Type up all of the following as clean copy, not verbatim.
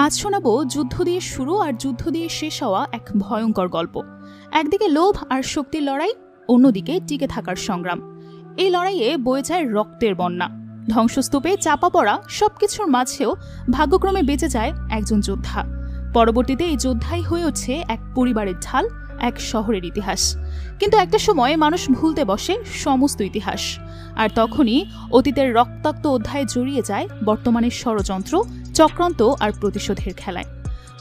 আজ শোনাবো যুদ্ধ দিয়ে শুরু আর যুদ্ধ দিয়ে শেষ হওয়া এক ভয়ঙ্কর গল্প। একদিকে লোভ আর শক্তির লড়াই, অন্যদিকে টিকে থাকার সংগ্রাম। এই লড়াইয়ে বয়ে যায় রক্তের বন্যা, ধ্বংসস্তূপে চাপা পড়া সবকিছুর মাঝেও ভাগ্যক্রমে বেঁচে যায় একজন যোদ্ধা। পরবর্তীতে এই যোদ্ধাই হয়ে ওঠে এক পরিবারের ঢাল, এক শহরের ইতিহাস। কিন্তু একটা সময়ে মানুষ ভুলতে বসে সমস্ত ইতিহাস, আর তখনই অতীতের রক্তাক্ত অধ্যায়ে জড়িয়ে যায় বর্তমানের ষড়যন্ত্র, চক্রান্ত আর প্রতিশোধের খেলায়।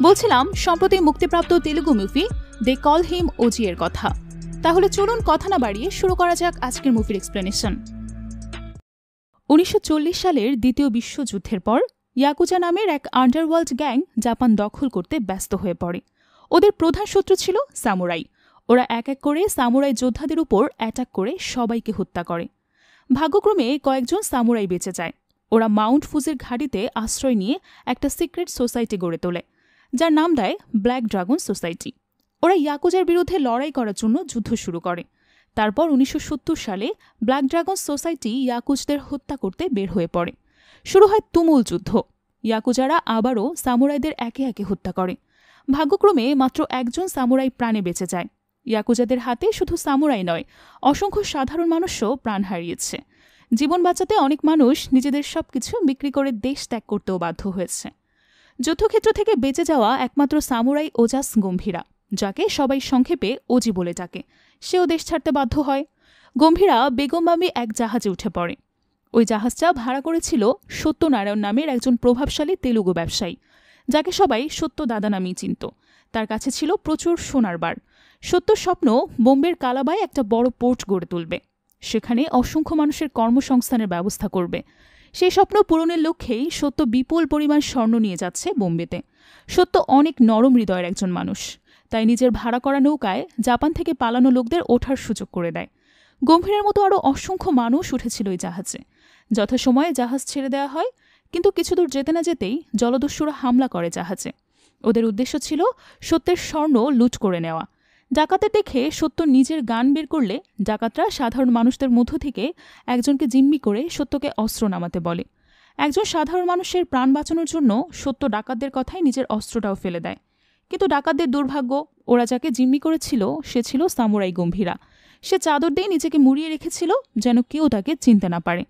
বলছিলাম সম্প্রতি মুক্তিপ্রাপ্ত তেলুগু মুভি দে কল হিম ওজি এর কথা। তাহলে চলুন কথা না বাড়িয়ে শুরু করা যাক আজকের মুভির এক্সপ্লেনেশন। 1940 সালের দ্বিতীয় বিশ্বযুদ্ধের পর ইয়াকুজা নামের এক আন্ডারওয়ার্ল্ড গ্যাং জাপান দখল করতে ব্যস্ত হয়ে পড়ে। ওদের প্রধান শত্রু ছিল সামুরাই। ওরা এক এক করে সামুরাই যোদ্ধাদের উপর অ্যাটাক করে সবাইকে হত্যা করে। ভাগ্যক্রমে কয়েকজন সামুরাই বেঁচে যায়। ওরা মাউন্ট ফুজির ঘাঁটিতে আশ্রয় নিয়ে একটা সিক্রেট সোসাইটি গড়ে তোলে, যার নাম দেয় ব্ল্যাক ড্রাগন সোসাইটি। ওরা ইয়াকুজার বিরুদ্ধে লড়াই করার জন্য যুদ্ধ শুরু করে। তারপর 1970 সালে ব্ল্যাক ড্রাগন সোসাইটি ইয়াকুজদের হত্যা করতে বের হয়ে পড়ে। শুরু হয় তুমুল যুদ্ধ। ইয়াকুজারা আবারও সামুরাইদের একে একে হত্যা করে। ভাগ্যক্রমে মাত্র একজন সামুরাই প্রাণে বেঁচে যায়। ইয়াকুজাদের হাতে শুধু সামুরাই নয়, অসংখ্য সাধারণ মানুষও প্রাণ হারিয়েছে। জীবন বাঁচাতে অনেক মানুষ নিজেদের সবকিছু বিক্রি করে দেশ ত্যাগ করতেও বাধ্য হয়েছে। যুদ্ধক্ষেত্র থেকে বেঁচে যাওয়া একমাত্র সামুরাই ওজাস গম্ভীরা, যাকে সবাই সংক্ষেপে ওজি বলে ডাকে, সেও দেশ ছাড়তে বাধ্য হয়। গম্ভীরা বেগমবামি এক জাহাজে উঠে পড়ে। ওই জাহাজটা ভাড়া করেছিল সত্যনারায়ণ নামের একজন প্রভাবশালী তেলুগু ব্যবসায়ী, যাকে সবাই সত্য দাদা নামেই চিনত। তার কাছে ছিল প্রচুর সোনার বার। সত্যর স্বপ্ন বোম্বের কালাবায় একটা বড় পোর্ট গড়ে তুলবে, সেখানে অসংখ্য মানুষের কর্মসংস্থানের ব্যবস্থা করবে। সেই স্বপ্ন পূরণের লক্ষ্যেই সত্য বিপুল পরিমাণ স্বর্ণ নিয়ে যাচ্ছে বোম্বেতে। সত্য অনেক নরম হৃদয়ের একজন মানুষ, তাই নিজের ভাড়া করা নৌকায় জাপান থেকে পালানো লোকদের ওঠার সুযোগ করে দেয়। গম্ভীরের মতো আরও অসংখ্য মানুষ উঠেছিল ওই জাহাজে। যথাসময়ে জাহাজ ছেড়ে দেওয়া হয়, কিন্তু কিছু দূর যেতে না যেতেই জলদস্যুরা হামলা করে জাহাজে। ওদের উদ্দেশ্য ছিল সত্যের স্বর্ণ লুট করে নেওয়া। ডাকাতের দেখে সত্য নিজের গান বের করলে ডাকাতরা সাধারণ মানুষদের মধ্য থেকে একজনকে জিম্মি করে সত্যকে অস্ত্র নামাতে বলে। একজন সাধারণ মানুষের প্রাণ বাঁচানোর জন্য সত্য ডাকাতদের কথায় নিজের অস্ত্রটাও ফেলে দেয়। কিন্তু ডাকাতদের দুর্ভাগ্য, ওরা যাকে জিম্মি করেছিল সে ছিল সামুরাই গম্ভীরা। সে চাদর দিয়ে নিজেকে মুড়িয়ে রেখেছিল যেন কেউ তাকে চিনতে না পারে।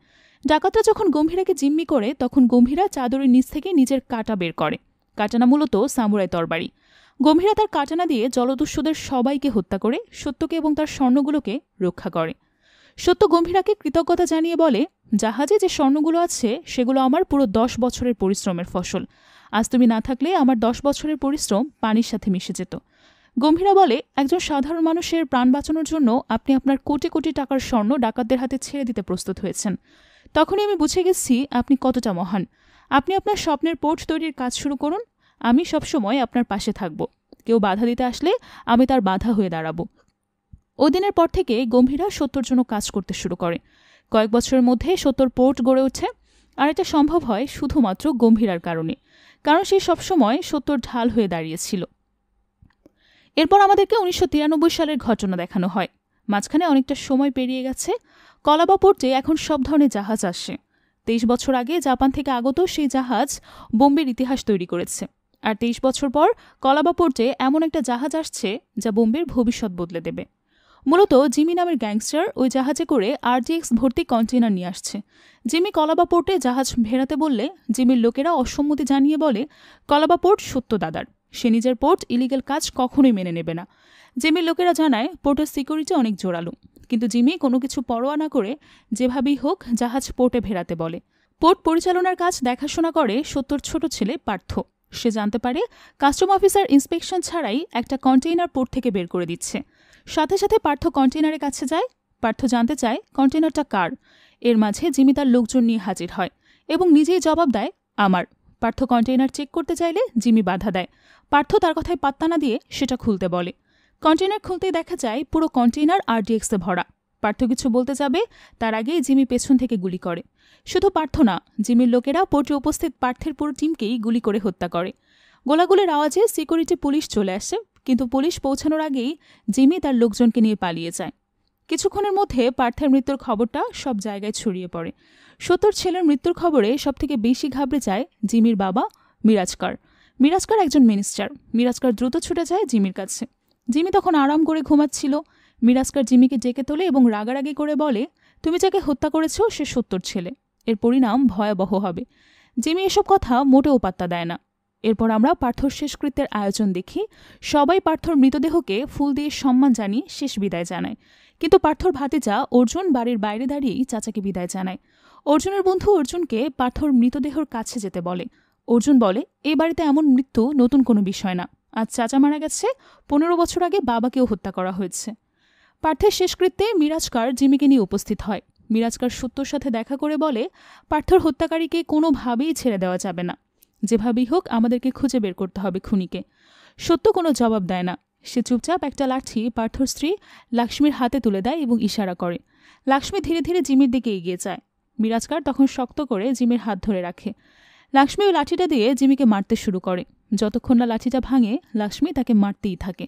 ডাকাতরা যখন গম্ভীরাকে জিম্মি করে তখন গম্ভীরা চাদরের নিচ থেকে নিজের কাঁটা বের করে। কাটানা মূলত সামুরাই তরবারি। গম্ভীরা তার কাটানা দিয়ে জলদস্যুদের সবাইকে হত্যা করে সত্যকে এবং তার স্বর্ণগুলোকে রক্ষা করে। সত্য গম্ভীরাকে কৃতজ্ঞতা জানিয়ে বলে, জাহাজে যে স্বর্ণগুলো আছে সেগুলো আমার পুরো 10 বছরের পরিশ্রমের ফসল। আজ তুমি না থাকলে আমার 10 বছরের পরিশ্রম পানির সাথে মিশে যেত। গম্ভীরা বলে, একজন সাধারণ মানুষের প্রাণ বাঁচানোর জন্য আপনি আপনার কোটি কোটি টাকার স্বর্ণ ডাকাতদের হাতে ছেড়ে দিতে প্রস্তুত হয়েছেন। তখনই আমি বুঝে গেছি আপনি কতটা মহান। আপনি আপনার স্বপ্নের পোর্ট তৈরির কাজ শুরু করুন, আমি সবসময় আপনার পাশে থাকব। কেউ বাধা দিতে আসলে আমি তার বাধা হয়ে দাঁড়াবো। ওই দিনের পর থেকে গম্ভীরা সত্যর জন্য কাজ করতে শুরু করে। কয়েক বছরের মধ্যে সত্যর পোর্ট গড়ে ওঠে, আর এটা সম্ভব হয় শুধুমাত্র গম্ভীরার কারণে, কারণ সে সবসময় সত্যর ঢাল হয়ে দাঁড়িয়েছিল। এরপর আমাদেরকে 1993 সালের ঘটনা দেখানো হয়। মাঝখানে অনেকটা সময় পেরিয়ে গেছে। কলাবা পোর্টে এখন সব ধরনের জাহাজ আসে। 23 বছর আগে জাপান থেকে আগত সেই জাহাজ বোম্বের ইতিহাস তৈরি করেছে। আর 23 বছর পর কলাবা পোর্টে এমন একটা জাহাজ আসছে যা বোম্বের ভবিষ্যৎ বদলে দেবে। মূলত জিমি নামের গ্যাংস্টার ওই জাহাজে করে RDX ভর্তি কন্টেনার নিয়ে আসছে। জিমি কলাবা পোর্টে জাহাজ ভেড়াতে বললে জিমির লোকেরা অসম্মতি জানিয়ে বলে, কলাবা পোর্ট সত্য দাদার, সে নিজের পোর্ট ইলিগাল কাজ কখনোই মেনে নেবে না। জিমির লোকেরা জানায় পোর্টের সিকিউরিটি অনেক জোরালো, কিন্তু জিমি কোনো কিছু পরোয়া না করে যেভাবেই হোক জাহাজ পোর্টে ভেড়াতে বলে। পোর্ট পরিচালনার কাজ দেখাশোনা করে সত্যর ছোট ছেলে পার্থ। সে জানতে পারে কাস্টম অফিসার ইন্সপেকশন ছাড়াই একটা কন্টেইনার পোর্ট থেকে বের করে দিচ্ছে। সাথে সাথে পার্থ কন্টেইনারের কাছে যায়। পার্থ জানতে চায় কন্টেইনারটা কার। এর মাঝে জিমি তার লোকজন নিয়ে হাজির হয় এবং নিজেই জবাব দেয়, আমার। পার্থ কন্টেইনার চেক করতে চাইলে জিমি বাধা দেয়। পার্থ তার কথায় পাত্তা না দিয়ে সেটা খুলতে বলে। কন্টেইনার খুলতেই দেখা যায় পুরো কন্টেইনার RDX-এ ভরা। পার্থ কিছু বলতে যাবে তার আগেই জিমি পেছন থেকে গুলি করে। শুধু পার্থ না, জিমির লোকেরা পোর্টে উপস্থিত পার্থের পুরো টিমকেই গুলি করে হত্যা করে। গোলাগুলির আওয়াজে সিকিউরিটি পুলিশ চলে আসে, কিন্তু পুলিশ পৌঁছানোর আগেই জিমি তার লোকজনকে নিয়ে পালিয়ে যায়। কিছুক্ষণের মধ্যে পার্থের মৃত্যুর খবরটা সব জায়গায় ছড়িয়ে পড়ে। সত্যর ছেলের মৃত্যুর খবরে সবথেকে বেশি ঘাবড়ে যায় জিমির বাবা মিরাজকার একজন মিনিস্টার। মিরাজকার দ্রুত ছুটে যায় জিমির কাছে। জিমি তখন আরাম করে ঘুমাচ্ছিল। মিরাজকার জিমিকে ডেকে তোলে এবং রাগারাগি করে বলে, তুমি যাকে হত্যা করেছ সে সত্যর ছেলে, এর পরিণাম ভয়াবহ হবে। জিমি এসব কথা মোটেও পাত্তা দেয় না। এরপর আমরা পার্থর শেষকৃত্যের আয়োজন দেখি। সবাই পার্থর মৃতদেহকে ফুল দিয়ে সম্মান জানিয়ে শেষ বিদায় জানায়, কিন্তু পার্থর ভাতিজা অর্জুন বাড়ির বাইরে দাঁড়িয়েই চাচাকে বিদায় জানায়। অর্জুনের বন্ধু অর্জুনকে পার্থর মৃতদেহর কাছে যেতে বলে। অর্জুন বলে, এই বাড়িতে এমন মৃত্যু নতুন কোনো বিষয় না। আজ চাচা মারা গেছে, 15 বছর আগে বাবাকেও হত্যা করা হয়েছে। পার্থের শেষকৃত্যে মিরাজকার জিমিকে নিয়ে উপস্থিত হয়। মিরাজকার সত্যর সাথে দেখা করে বলে, পার্থর হত্যাকারীকে কোনোভাবেই ছেড়ে দেওয়া যাবে না। যেভাবেই হোক আমাদেরকে খুঁজে বের করতে হবে খুনিকে। সত্য কোনো জবাব দেয় না। সে চুপচাপ একটা লাঠি পার্থর স্ত্রী লাক্ষ্মীর হাতে তুলে দেয় এবং ইশারা করে। লাক্ষ্মী ধীরে ধীরে জিমির দিকে এগিয়ে যায়। মিরাজকার তখন শক্ত করে জিমির হাত ধরে রাখে। লাক্ষ্মী ওই লাঠিটা দিয়ে জিমিকে মারতে শুরু করে। যতক্ষণ না লাঠিটা ভাঙে, লাক্ষ্মী তাকে মারতেই থাকে।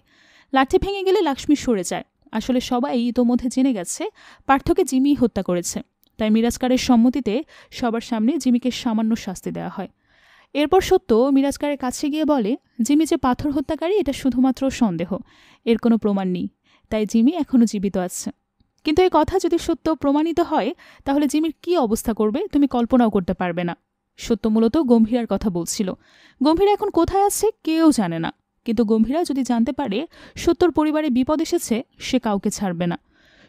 লাঠি ভেঙে গেলে লাক্ষ্মী সরে যায়। আসলে সবাই ইতোমধ্যে জেনে গেছে পার্থকে জিমি হত্যা করেছে, তাই মিরাজকারের সম্মতিতে সবার সামনে জিমিকে সামান্য শাস্তি দেওয়া হয়। এরপর সত্য মিরাজকারের কাছে গিয়ে বলে, জিমি যে পাথর হত্যাকারী এটা শুধুমাত্র সন্দেহ, এর কোনো প্রমাণ নেই, তাই জিমি এখনও জীবিত আছে। কিন্তু এই কথা যদি সত্য প্রমাণিত হয় তাহলে জিমির কী অবস্থা করবে তুমি কল্পনাও করতে পারবে না। সত্য মূলত গম্ভীরার কথা বলছিল। গম্ভীরা এখন কোথায় আছে কেউ জানে না, কিন্তু গম্ভীরা যদি জানতে পারে সত্যর পরিবারে বিপদ এসেছে, সে কাউকে ছাড়বে না।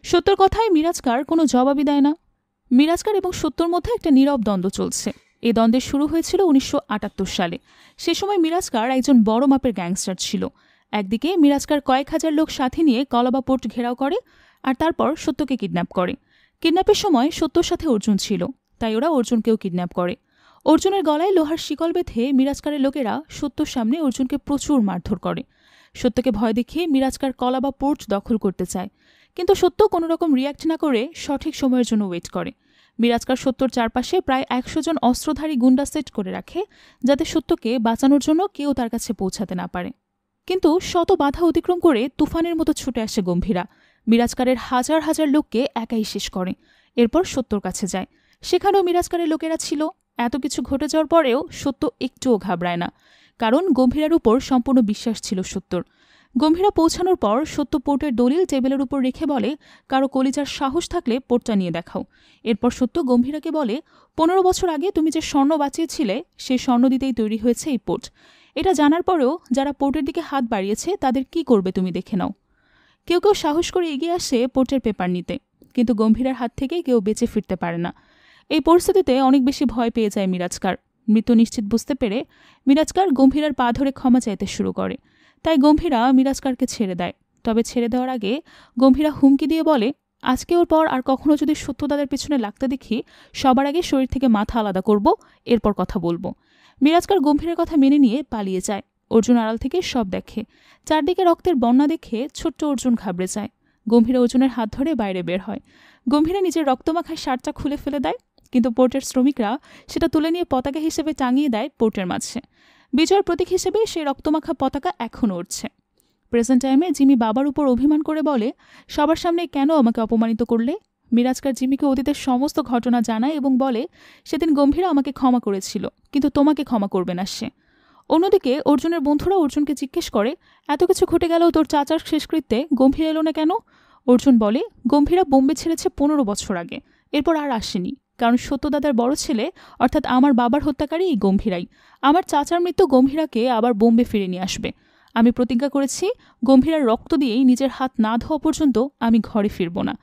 সত্যর কথায় মিরাজকার কোনো জবাবই দেয় না। মিরাজকার এবং সত্যর মধ্যে একটা নীরব দ্বন্দ্ব চলছে। এই দ্বন্দ্বের শুরু হয়েছিল 1978 সালে। সে সময় মিরাজকার একজন বড় মাপের গ্যাংস্টার ছিল। একদিকে মিরাজকার কয়েক হাজার লোক সাথে নিয়ে কলাবা পোর্ট ঘেরাও করে, আর তারপর সত্যকে কিডন্যাপ করে। কিডন্যাপের সময় সত্যর সাথে অর্জুন ছিল, তাই ওরা অর্জুনকেও কিডন্যাপ করে। অর্জুনের গলায় লোহার শিকল বেঁধে মিরাজকারের লোকেরা সত্যর সামনে অর্জুনকে প্রচুর মারধর করে। সত্যকে ভয় দেখিয়ে মিরাজকার কলাবা পোর্ট দখল করতে চায়, কিন্তু সত্য কোনো রকম রিয়্যাক্ট না করে সঠিক সময়ের জন্য ওয়েট করে। মিরাজকার সত্যর চারপাশে প্রায় 100 জন অস্ত্রধারী গুন্ডা সেট করে রাখে, যাতে সত্যকে বাঁচানোর জন্য কেউ তার কাছে পৌঁছাতে না পারে। কিন্তু শত বাধা অতিক্রম করে তুফানের মতো ছুটে আসে গম্ভীরা। মিরাজকারের হাজার হাজার লোককে একাই শেষ করে। এরপর সত্যর কাছে যায়। সেখানেও মিরাজকারের লোকেরা ছিল। এত কিছু ঘটে যাওয়ার পরেও সত্য একটুও ঘাবড়ায় না, কারণ গম্ভীরার উপর সম্পূর্ণ বিশ্বাস ছিল সত্যর। গম্ভীরা পৌঁছানোর পর সত্য পোর্টের দলিল টেবিলের উপর রেখে বলে, কারো কলিজার সাহস থাকলে পোর্টটা নিয়ে দেখাও। এরপর সত্য গম্ভীরাকে বলে, 15 বছর আগে তুমি যে স্বর্ণ বাঁচিয়েছিলে সেই স্বর্ণ দিতেই তৈরি হয়েছে এই পোর্ট। এটা জানার পরেও যারা পোর্টের দিকে হাত বাড়িয়েছে তাদের কি করবে তুমি দেখে নাও। কেউ কেউ সাহস করে এগিয়ে আসে পোর্টের পেপার নিতে, কিন্তু গম্ভীরার হাত থেকে কেউ বেঁচে ফিরতে পারে না। এই পরিস্থিতিতে অনেক বেশি ভয় পেয়ে যায় মিরাজকার। মৃত্যু নিশ্চিত বুঝতে পেরে মিরাজকার গম্ভীরার পা ধরে ক্ষমা চাইতে শুরু করে। তাই গম্ভীরা মিরাজকারকে ছেড়ে দেয়। তবে ছেড়ে দেওয়ার আগে গম্ভীরা হুমকি দিয়ে বলে, আজকে ওর পর আর কখনো যদি সত্য তাদের পেছনে লাগতে দেখি, সবার আগে শরীর থেকে মাথা আলাদা করব, এরপর কথা বলবো। মিরাজকার গম্ভীরের কথা মেনে নিয়ে পালিয়ে যায়। অর্জুন আড়াল থেকে সব দেখে। চারদিকে রক্তের বন্যা দেখে ছোট্ট অর্জুন ঘাবড়ে যায়। গম্ভীরা অর্জুনের হাত ধরে বাইরে বের হয়। গম্ভীরা নিজের রক্তমাখায় শার্টটা খুলে ফেলে দেয়, কিন্তু পোর্টের শ্রমিকরা সেটা তুলে নিয়ে পতাকা হিসেবে টাঙিয়ে দেয় পোর্টের মাঝে। বিজয়ের প্রতীক হিসেবে সেই রক্তমাখা পতাকা এখনও উড়ছে। প্রেজেন্ট টাইমে জিমি বাবার উপর অভিমান করে বলে, সবার সামনে কেন আমাকে অপমানিত করলে? মিরাজকার জিমিকে অতীতের সমস্ত ঘটনা জানায় এবং বলে, সেদিন গম্ভীরা আমাকে ক্ষমা করেছিল, কিন্তু তোমাকে ক্ষমা করবে না সে। অন্যদিকে অর্জুনের বন্ধুরা অর্জুনকে জিজ্ঞেস করে, এত কিছু ঘটে গেলেও তোর চাচার শেষকৃত্যে গম্ভীর এলো না কেন? অর্জুন বলে, গম্ভীরা বোম্বে ছেড়েছে 15 বছর আগে, এরপর আর আসেনি, কারণ সত্যদাদার বড় ছেলে অর্থাৎ আমার বাবার হত্যাকারী এই গম্ভীরাই। আমার চাচার মৃত্যু গম্ভীরাকে আবার বোম্বে ফিরে নিয়ে আসবে। আমি প্রতিজ্ঞা করেছি, গম্ভীরার রক্ত দিয়েই নিজের হাত না ধোয়া পর্যন্ত আমি ঘরে ফিরব না।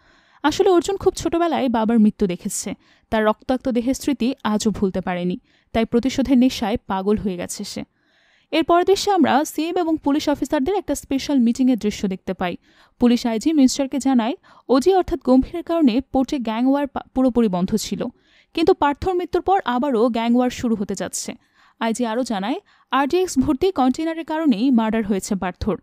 আসলে অর্জুন খুব ছোটবেলায় বাবার মৃত্যু দেখেছে। তার রক্তাক্ত দেহের স্মৃতি আজও ভুলতে পারেনি, তাই প্রতিশোধের নেশায় পাগল হয়ে গেছে সে। এরপর দৃশ্যে আমরা সিএম এবং পুলিশ অফিসারদের একটা স্পেশাল মিটিংয়ের দৃশ্য দেখতে পাই। পুলিশ আইজি মিনিস্টারকে জানায়, ওজি অর্থাৎ গম্ভীরের কারণে পোর্টে গ্যাং ওয়ার পুরোপুরি বন্ধ ছিল, কিন্তু পার্থর মৃত্যুর পর আবারও গ্যাং ওয়ার শুরু হতে যাচ্ছে। আইজি আরও জানায়, আরডিএক্স ভর্তি কন্টেইনারের কারণেই মার্ডার হয়েছে পার্থর।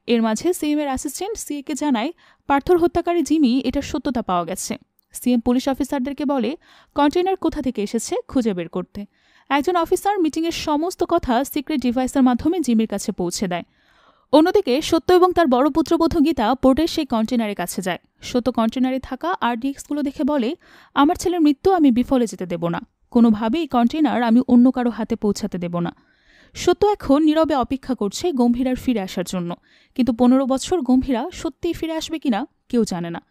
এর মাঝে সিএমের অ্যাসিস্ট্যান্ট সিএকে জানায়, পার্থর হত্যাকারী জিমি এটার সত্যতা পাওয়া গেছে। সিএম পুলিশ অফিসারদেরকে বলে, কন্টেইনার কোথা থেকে এসেছে খুঁজে বের করতে। একজন অফিসার মিটিংয়ের সমস্ত কথা সিক্রেট ডিভাইসের মাধ্যমে জিমির কাছে পৌঁছে দেয়। অন্যদিকে সত্য এবং তার বড় পুত্রবধূ গীতা পোর্টের সেই কন্টেইনারের কাছে যায়। সত্য কন্টেইনারে থাকা আরডিএক্সগুলো দেখে বলে, আমার ছেলের মৃত্যু আমি বিফলে যেতে দেব না, কোনোভাবেই এই কন্টেইনার আমি অন্য কারো হাতে পৌঁছাতে দেব না। সত্য এখন নীরবে অপেক্ষা করছে গম্ভীরার ফিরে আসার জন্য, কিন্তু 15 বছর গম্ভীরা সত্যিই ফিরে আসবে কিনা কেউ জানে না।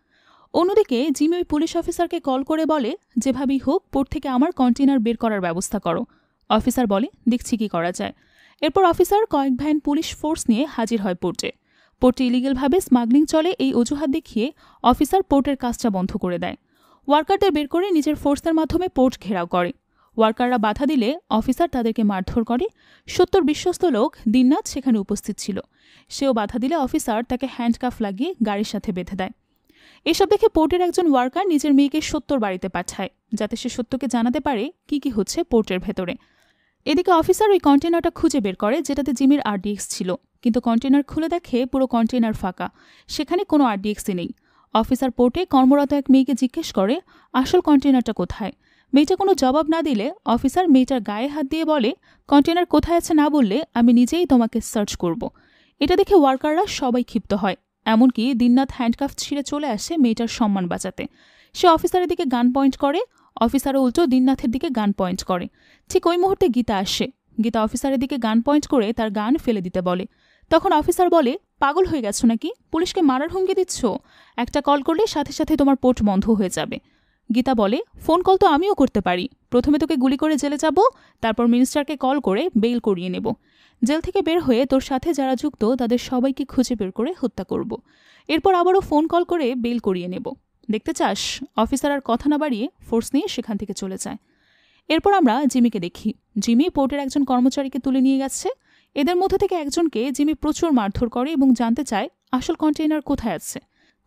অন্যদিকে জিমি ওই পুলিশ অফিসারকে কল করে বলে, যেভাবেই হোক পোর্ট থেকে আমার কন্টেনার বের করার ব্যবস্থা করো। অফিসার বলে, দেখছি কি করা যায়। এরপর অফিসার কয়েক ভ্যান পুলিশ ফোর্স নিয়ে হাজির হয় পোর্টে। পোর্টে ইলিগেলভাবে স্মাগলিং চলে এই অজুহাত দেখিয়ে অফিসার পোর্টের কাজটা বন্ধ করে দেয়। ওয়ার্কারদের বের করে নিজের ফোর্সের মাধ্যমে পোর্ট ঘেরাও করে। ওয়ার্কাররা বাধা দিলে অফিসার তাদেরকে মারধর করে। সত্যর বিশ্বস্ত লোক দিননাথ সেখানে উপস্থিত ছিল। সেও বাধা দিলে অফিসার তাকে হ্যান্ডকাফ লাগিয়ে গাড়ির সাথে বেঁধে দেয়। এসব দেখে পোর্টের একজন ওয়ার্কার নিজের মেয়েকে সত্যর বাড়িতে পাঠায়, যাতে সে সত্যকে জানাতে পারে কি কি হচ্ছে পোর্টের ভেতরে। এদিকে অফিসার ওই কন্টেনারটা খুঁজে বের করে যেটাতে জিমির আরডিএক্স ছিল, কিন্তু কন্টেনার খুলে দেখে পুরো কন্টেনার ফাঁকা, সেখানে কোনো আরডিএক্সই নেই। অফিসার পোর্টে কর্মরত এক মেয়েকে জিজ্ঞেস করে আসল কন্টেনারটা কোথায়। মেয়েটা কোনো জবাব না দিলে অফিসার মেয়েটার গায়ে হাত দিয়ে বলে, কন্টেনার কোথায় আছে না বললে আমি নিজেই তোমাকে সার্চ করব। এটা দেখে ওয়ার্কাররা সবাই ক্ষিপ্ত হয়, এমনকি দিননাথ হ্যান্ডকাফ ছিঁড়ে চলে আসে মেয়েটার সম্মান বাঁচাতে। সে অফিসারের দিকে গান পয়েন্ট করে, অফিসারও উল্টো দিননাথের দিকে গান পয়েন্ট করে। ঠিক ওই মুহূর্তে গীতা আসে। গীতা অফিসারের দিকে গান পয়েন্ট করে তার গান ফেলে দিতে বলে। তখন অফিসার বলে, পাগল হয়ে গেছো নাকি? পুলিশকে মারার হুমকি দিচ্ছ? একটা কল করলে সাথে সাথে তোমার পোর্ট বন্ধ হয়ে যাবে। গীতা বলে, ফোন কল তো আমিও করতে পারি। প্রথমে তোকে গুলি করে জেলে যাব, তারপর মিনিস্টারকে কল করে বেইল করিয়ে নেব। জেল থেকে বের হয়ে তোর সাথে যারা যুক্ত তাদের সবাইকে খুঁজে বের করে হত্যা করব। এরপর আবারও ফোন কল করে বেইল করিয়ে নেব। দেখতে চাস? অফিসার আর কথা না বাড়িয়ে ফোর্স নিয়ে সেখান থেকে চলে যায়। এরপর আমরা জিমিকে দেখি। জিমি পোর্টের একজন কর্মচারীকে তুলে নিয়ে গেছে। এদের মধ্যে থেকে একজনকে জিমি প্রচুর মারধর করে এবং জানতে চায় আসল কন্টেইনার কোথায় আছে।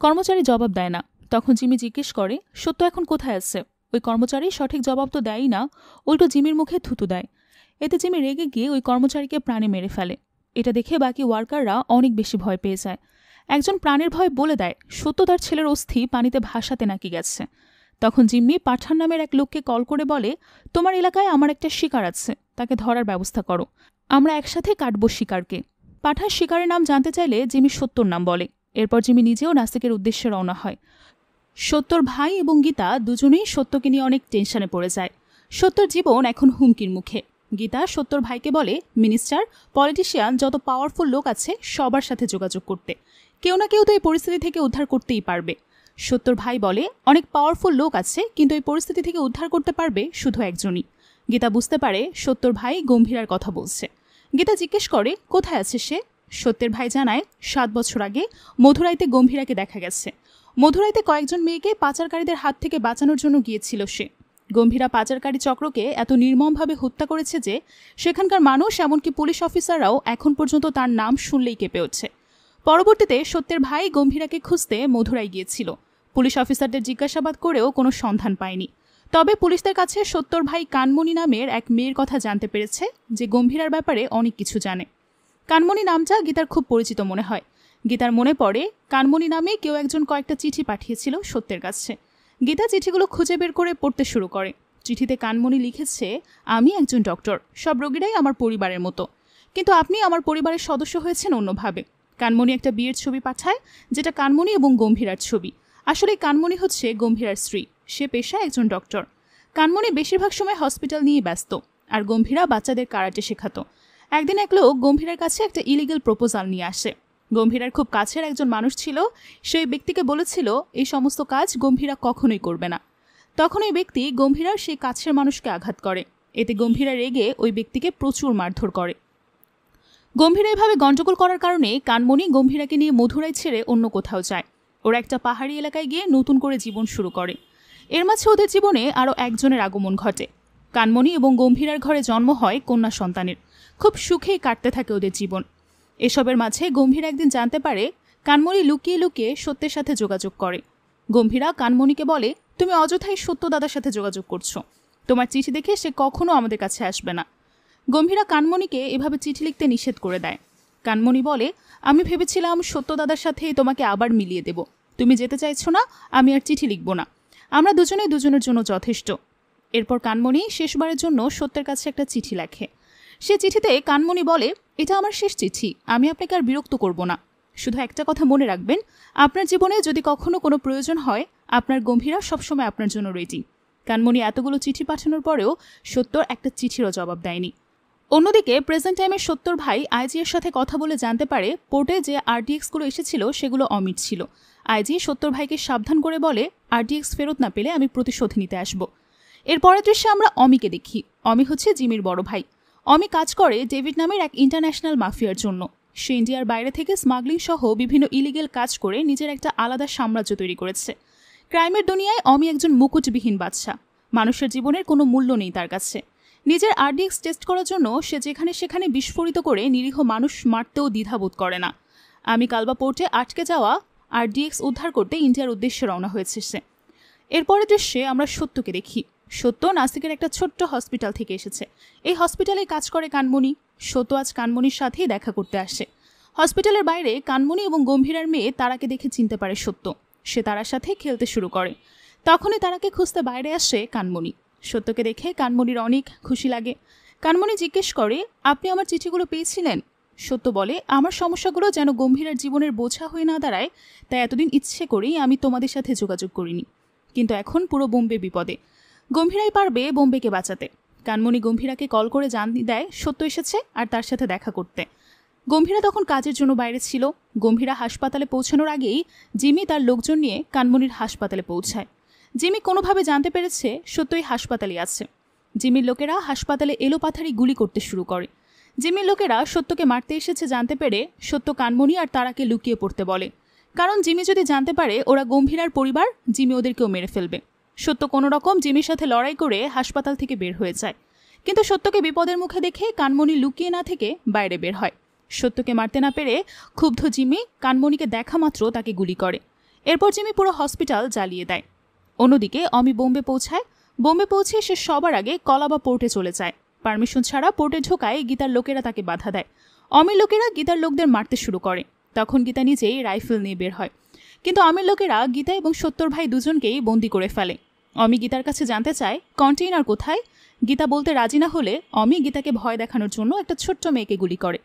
কর্মচারী জবাব দেয় না। তখন জিমি জিজ্ঞেস করে, সত্য এখন কোথায় আছে? ওই কর্মচারী সঠিক জবাব তো দেয়ই না, উল্টো জিমির মুখে থুতু দেয়। এতে জিমি রেগে গিয়ে ওই কর্মচারীকে প্রাণে মেরে ফেলে। এটা দেখে বাকি ওয়ার্কাররা অনেক বেশি ভয় পেয়ে যায়। একজন প্রাণের ভয় বলে দেয় সত্য তার ছেলের অস্থি পানিতে ভাসাতে নাকি গেছে। তখন জিম্মি পাঠান নামের এক লোককে কল করে বলে, তোমার এলাকায় আমার একটা শিকার আছে, তাকে ধরার ব্যবস্থা করো, আমরা একসাথে কাটব শিকারকে। পাঠান শিকারের নাম জানতে চাইলে জিমি সত্যর নাম বলে। এরপর জিমি নিজেও নাসিকের উদ্দেশ্যে রওনা হয়। সত্যর ভাই এবং গীতা দুজনেই সত্যকে নিয়ে অনেক টেনশনে পড়ে যায়। সত্যর জীবন এখন হুমকির মুখে। গীতা সত্যর ভাইকে বলে, মিনিস্টার, পলিটিশিয়ান, যত পাওয়ারফুল লোক আছে সবার সাথে যোগাযোগ করতে। কেউ না কেউ তো এই পরিস্থিতি থেকে উদ্ধার করতেই পারবে। সত্যর ভাই বলে, অনেক পাওয়ারফুল লোক আছে, কিন্তু এই পরিস্থিতি থেকে উদ্ধার করতে পারবে শুধু একজনই। গীতা বুঝতে পারে সত্যর ভাই গম্ভীরার কথা বলছে। গীতা জিজ্ঞেস করে, কোথায় আছে সে? সত্যের ভাই জানায়, 7 বছর আগে মধুরাইতে গম্ভীরাকে দেখা গেছে। মধুরাইতে কয়েকজন মেয়েকে পাচারকারীদের হাত থেকে বাঁচানোর জন্য গিয়েছিল সে। গম্ভীরা পাচারকারী চক্রকে এত নির্মমভাবে হত্যা করেছে যে সেখানকার মানুষ, এমনকি পুলিশ অফিসাররাও এখন পর্যন্ত তার নাম শুনলেই কেঁপে ওঠে। পরবর্তীতে সত্যের ভাই গম্ভীরাকে খুঁজতে মধুরাই গিয়েছিল। পুলিশ অফিসারদের জিজ্ঞাসাবাদ করেও কোনো সন্ধান পায়নি। তবে পুলিশদের কাছে সত্যর ভাই কানমণি নামের এক মেয়ের কথা জানতে পেরেছে, যে গম্ভীরার ব্যাপারে অনেক কিছু জানে। কানমণি নামটা গীতার খুব পরিচিত মনে হয়। গীতার মনে পড়ে কানমণি নামে কেউ একজন কয়েকটা চিঠি পাঠিয়েছিল সত্যের কাছে। গীতা চিঠিগুলো খুঁজে বের করে পড়তে শুরু করে। চিঠিতে কানমণি লিখেছে, আমি একজন ডক্টর, সব রোগীরাই আমার পরিবারের মতো, কিন্তু আপনি আমার পরিবারের সদস্য হয়েছেন অন্যভাবে। কানমণি একটা বিয়ের ছবি পাঠায়, যেটা কানমণি এবং গম্ভীরার ছবি। আসলে কানমণি হচ্ছে গম্ভীরার স্ত্রী, সে পেশায় একজন ডক্টর। কানমণি বেশিরভাগ সময় হসপিটাল নিয়ে ব্যস্ত, আর গম্ভীরা বাচ্চাদের কারাটে শেখাতো। একদিন এক লোক গম্ভীরার কাছে একটা ইলিগাল প্রপোজাল নিয়ে আসে। গম্ভীরার খুব কাছের একজন মানুষ ছিল, সেই ব্যক্তিকে বলেছিল এই সমস্ত কাজ গম্ভীরা কখনোই করবে না। তখন ওই ব্যক্তি গম্ভীরার সেই কাছের মানুষকে আঘাত করে। এতে গম্ভীরা রেগে ওই ব্যক্তিকে প্রচুর মারধর করে। গম্ভীরা এভাবে গণ্ডগোল করার কারণে কানমণি গম্ভীরাকে নিয়ে মধুরাই ছেড়ে অন্য কোথাও যায়। ওরা একটা পাহাড়ি এলাকায় গিয়ে নতুন করে জীবন শুরু করে। এর মাঝে ওদের জীবনে আরও একজনের আগমন ঘটে। কানমণি এবং গম্ভীরার ঘরে জন্ম হয় কন্যা সন্তানের। খুব সুখেই কাটতে থাকে ওদের জীবন। এসবের মাঝে গম্ভীরা একদিন জানতে পারে কানমণি লুকিয়ে লুকিয়ে সত্যের সাথে যোগাযোগ করে। গম্ভীরা কানমণিকে বলে, তুমি অযথাই সত্য দাদার সাথে যোগাযোগ করছো, তোমার চিঠি দেখে সে কখনো আমাদের কাছে আসবে না। গম্ভীরা কানমণিকে এভাবে চিঠি লিখতে নিষেধ করে দেয়। কানমণি বলে, আমি ভেবেছিলাম সত্য দাদার সাথে তোমাকে আবার মিলিয়ে দেব, তুমি যেতে চাইছো না, আমি আর চিঠি লিখব না, আমরা দুজনেই দুজনের জন্য যথেষ্ট। এরপর কানমণি শেষবারের জন্য সত্যের কাছে একটা চিঠি লেখে। সে চিঠিতে কানমণি বলে, এটা আমার শেষ চিঠি, আমি আপনাকে আর বিরক্ত করব না, শুধু একটা কথা মনে রাখবেন, আপনার জীবনে যদি কখনো কোনো প্রয়োজন হয়, আপনার গম্ভীরা সবসময় আপনার জন্য রেডি। কানমণি এতগুলো চিঠি পাঠানোর পরেও সত্যর একটা চিঠিরও জবাব দেয়নি। অন্যদিকে প্রেজেন্ট টাইমে সত্যর ভাই আইজি এর সাথে কথা বলে জানতে পারে পোর্টে যে আরডিএক্সগুলো এসেছিল সেগুলো অমির ছিল। আইজি সত্যর ভাইকে সাবধান করে বলে আরডিএক্স ফেরত না পেলে আমি প্রতিশোধ নিতে আসব। এর পরের দৃশ্যে আমরা অমিকে দেখি। অমি হচ্ছে জিমির বড় ভাই। অমি কাজ করে ডেভিড নামের এক ইন্টারন্যাশনাল মাফিয়ার জন্য। সে ইন্ডিয়ার বাইরে থেকে স্মাগলিং সহ বিভিন্ন ইলিগেল কাজ করে নিজের একটা আলাদা সাম্রাজ্য তৈরি করেছে। ক্রাইমের দুনিয়ায় অমি একজন মুকুটবিহীন বাদশা। মানুষের জীবনের কোনো মূল্য নেই তার কাছে। নিজের আরডিএক্স টেস্ট করার জন্য সে যেখানে সেখানে বিস্ফোরিত করে নিরীহ মানুষ মারতেও দ্বিধাবোধ করে না। আমি কালবা পোর্টে আটকে যাওয়া আরডিএক্স উদ্ধার করতে ইন্ডিয়ার উদ্দেশ্যে রওনা হয়েছে সে। এরপরের দৃশ্যে আমরা সত্যকে দেখি। সত্য নাসিকের একটা ছোট্ট হসপিটাল থেকে এসেছে। এই হসপিটালে কাজ করে কানমণি। সত্য আজ কানমণির সাথেই দেখা করতে আসে। হসপিটালের বাইরে কানমণি এবং গম্ভীরার মেয়ে তারাকে দেখে চিনতে পারে সত্য। সে তারার সাথে খেলতে শুরু করে। তখনই তারাকে খুঁজতে বাইরে আসে কানমণি। সত্যকে দেখে কানমণির অনেক খুশি লাগে। কানমণি জিজ্ঞেস করে, আপনি আমার চিঠিগুলো পেয়েছিলেন? সত্য বলে, আমার সমস্যাগুলো যেন গম্ভীরার জীবনের বোঝা হয়ে না দাঁড়ায়, তাই এতদিন ইচ্ছে করেই আমি তোমাদের সাথে যোগাযোগ করিনি। কিন্তু এখন পুরো বোম্বে বিপদে। গম্ভীরাই পারবে বোম্বেকে বাঁচাতে। কানমণি গম্ভীরাকে কল করে জানিয়ে দেয় সত্য এসেছে আর তার সাথে দেখা করতে। গম্ভীরা তখন কাজের জন্য বাইরে ছিল। গম্ভীরা হাসপাতালে পৌঁছানোর আগেই জিমি তার লোকজন নিয়ে কানমণির হাসপাতালে পৌঁছায়। জিমি কোনোভাবে জানতে পেরেছে সত্যই হাসপাতালে আছে। জিমির লোকেরা হাসপাতালে এলোপাথারি গুলি করতে শুরু করে। জিমির লোকেরা সত্যকে মারতে এসেছে জানতে পেরে সত্য কানমণি আর তারাকে লুকিয়ে পড়তে বলে। কারণ জিমি যদি জানতে পারে ওরা গম্ভীরার পরিবার, জিমি ওদেরকেও মেরে ফেলবে। সত্য কোনো রকম জিমির সাথে লড়াই করে হাসপাতাল থেকে বের হয়ে যায়। কিন্তু সত্যকে বিপদের মুখে দেখে কানমণি লুকিয়ে না থেকে বাইরে বের হয়। সত্যকে মারতে না পেরে ক্ষুব্ধ জিমি কানমণিকে দেখা মাত্র তাকে গুলি করে। এরপর জিমি পুরো হসপিটাল জ্বালিয়ে দেয়। অন্যদিকে অমি বোম্বে পৌঁছায়। বোম্বে পৌঁছে সে সবার আগে কলাবা পোর্টে চলে যায়। পারমিশন ছাড়া পোর্টে ঢোকায় গীতার লোকেরা তাকে বাধা দেয়। অমির লোকেরা গীতার লোকদের মারতে শুরু করে। তখন গীতা নিজেই রাইফেল নিয়ে বের হয়। কিন্তু অমির লোকেরা গীতা এবং সত্যর ভাই দুজনকেই বন্দি করে ফেলে। অমি গীতার কাছে জানতে চায় কন্টেইনার কোথায়। গীতা বলতে রাজি না হলে অমি গীতাকে ভয় দেখানোর জন্য একটা ছোট্ট মেয়েকে গুলি করে।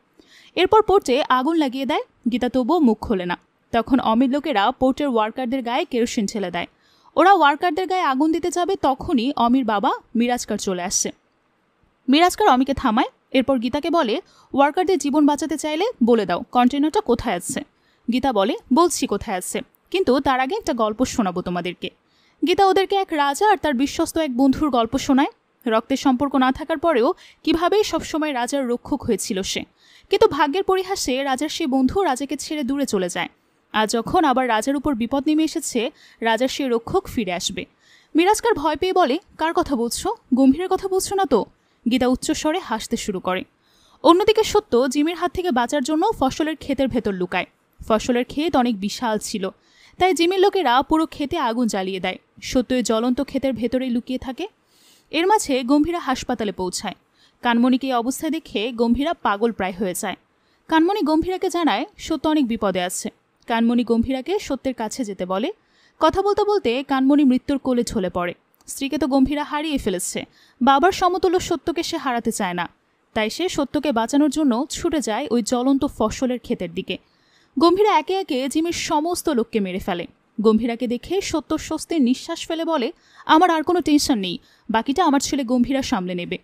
এরপর পোর্টে আগুন লাগিয়ে দেয়। গীতা তবুও মুখ খোলে না। তখন অমির লোকেরা পোর্টের ওয়ার্কারদের গায়ে কেরোসিন ঢেলে দেয়। ওরা ওয়ার্কারদের গায়ে আগুন দিতে যাবে তখনই অমির বাবা মিরাজকার চলে আসছে। মিরাজকার অমিকে থামায়। এরপর গীতাকে বলে, ওয়ার্কারদের জীবন বাঁচাতে চাইলে বলে দাও কন্টেনারটা কোথায় আছে। গীতা বলে, বলছি কোথায় আছে, কিন্তু তার আগে একটা গল্প শোনাবো তোমাদেরকে। গীতা ওদেরকে এক রাজা আর তার বিশ্বস্ত এক বন্ধুর গল্প শোনায়। রক্তের সম্পর্ক না থাকার পরেও কিভাবেই সবসময় রাজার রক্ষক হয়েছিল সে। কিন্তু ভাগ্যের পরিহাসে রাজার সেই বন্ধু রাজাকে ছেড়ে দূরে চলে যায়। আর যখন আবার রাজার উপর বিপদ নেমে এসেছে, রাজার সেই রক্ষক ফিরে আসবে। মিরাজকার ভয় পেয়ে বলে, কার কথা বলছো? গম্ভীরের কথা বলছো না তো? গীতা উচ্চস্বরে হাসতে শুরু করে। অন্যদিকে সত্য জিমির হাত থেকে বাঁচার জন্য ফসলের ক্ষেতের ভেতর লুকায়। ফসলের ক্ষেত অনেক বিশাল ছিল, তাই জিমির লোকেরা পুরো ক্ষেতে আগুন জ্বালিয়ে দেয়। সত্য জ্বলন্ত ক্ষেতের ভেতরেই লুকিয়ে থাকে। এর মাঝে গম্ভীরা হাসপাতালে পৌঁছায়। কানমণিকে এই অবস্থায় দেখে গম্ভীরা পাগল প্রায় হয়ে যায়। কানমণি গম্ভীরাকে জানায় সত্য অনেক বিপদে আছে। কানমণি গম্ভীরাকে সত্যের কাছে যেতে বলে। কথা বলতে বলতে কানমণি মৃত্যুর কোলে ঝলে পড়ে। স্ত্রীকে তো গম্ভীরা হারিয়ে ফেলেছে, বাবার সমতুল্য সত্যকে সে হারাতে চায় না। তাই সে সত্যকে বাঁচানোর জন্য ছুটে যায় ওই জ্বলন্ত ফসলের ক্ষেতের দিকে। গম্ভীরা একে একে জিমির সমস্ত লোককে মেরে ফেলে। গম্ভীরাকে দেখে সত্য স্বস্তির নিঃশ্বাস ফেলে বলে, আমার আর কোনো টেনশন নেই, বাকিটা আমার ছেলে গম্ভীরা সামলে নেবে।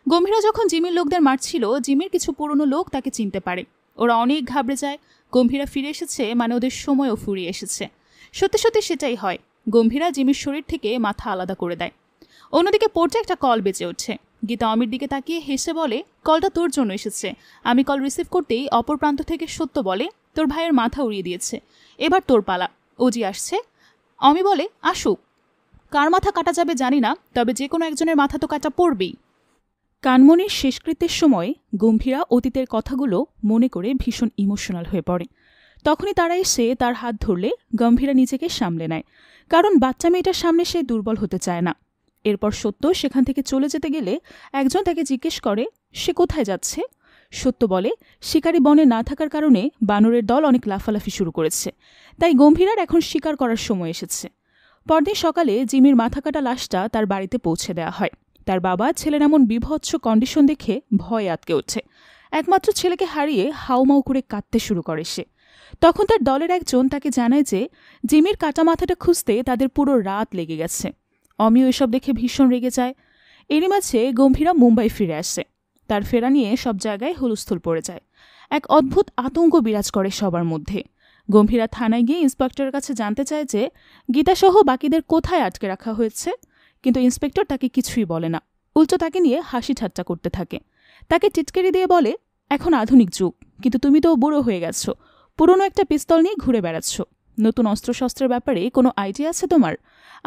গম্ভীরা যখন জিমির লোকদের মারছিল, জিমির কিছু পুরনো লোক তাকে চিনতে পারে। ওরা অনেক ঘাবড়ে যায়। গম্ভীরা ফিরে এসেছে মানে ওদের সময়ও ফুরিয়ে এসেছে। সত্যি সত্যি সেটাই হয়। গম্ভীরা জিমির শরীর থেকে মাথা আলাদা করে দেয়। অন্যদিকে পোর্টে একটা কল বেজে ওঠে। গীতা অমির দিকে তাকিয়ে হেসে বলে, কলটা তোর জন্য এসেছে। আমি কল রিসিভ করতেই অপর প্রান্ত থেকে সত্য বলে, তোর ভাইয়ের মাথা উড়িয়ে দিয়েছে, এবার তোর পালা, ওজি আসছে। অমি বলে, আসুক, কার মাথা কাটা যাবে জানি না, তবে যে কোনো একজনের মাথা তো কাটা পড়বেই। কানমণির শেষকৃত্যের সময় গম্ভীরা অতীতের কথাগুলো মনে করে ভীষণ ইমোশনাল হয়ে পড়ে। তখনই তারা এসে তার হাত ধরলে গম্ভীরা নিজেকে সামলে নেয়, কারণ বাচ্চা মেয়েটার সামনে সে দুর্বল হতে চায় না। এরপর সত্য সেখান থেকে চলে যেতে গেলে একজন তাকে জিজ্ঞেস করে সে কোথায় যাচ্ছে। সত্য বলে, শিকারি বনে না থাকার কারণে বানরের দল অনেক লাফালাফি শুরু করেছে, তাই গম্ভীরার এখন শিকার করার সময় এসেছে। পরদিন সকালে জিমির মাথা কাটা লাশটা তার বাড়িতে পৌঁছে দেওয়া হয়। তার বাবা ছেলের এমন বিভৎস কন্ডিশন দেখে ভয় আটকে ওঠে। একমাত্র ছেলেকে হারিয়ে হাউমাউ করে কাঁদতে শুরু করে সে। তখন তার দলের একজন তাকে জানায় যে জিমির কাটা মাথাটা খুঁজতে তাদের পুরো রাত লেগে গেছে। অমিও এসব দেখে ভীষণ রেগে যায়। এরই মাঝে গম্ভীরা মুম্বাই ফিরে আসে। তার ফেরা নিয়ে সব জায়গায় হুলস্থুল পড়ে যায়। এক অদ্ভুত আতঙ্ক বিরাজ করে সবার মধ্যে। গম্ভীরা থানায় গিয়ে ইন্সপেক্টরের কাছে জানতে চায় যে গীতাসহ বাকিদের কোথায় আটকে রাখা হয়েছে, কিন্তু ইন্সপেক্টর তাকে কিছুই বলে না, উল্টো তাকে নিয়ে হাসি ঠাট্টা করতে থাকে। তাকে টিটকারি দিয়ে বলে, এখন আধুনিক যুগ, কিন্তু তুমি তো বুড়ো হয়ে গেছো, পুরনো একটা পিস্তল নিয়ে ঘুরে বেড়াচ্ছ, নতুন অস্ত্রশস্ত্রের ব্যাপারে কোনো আইডিয়া আছে তোমার?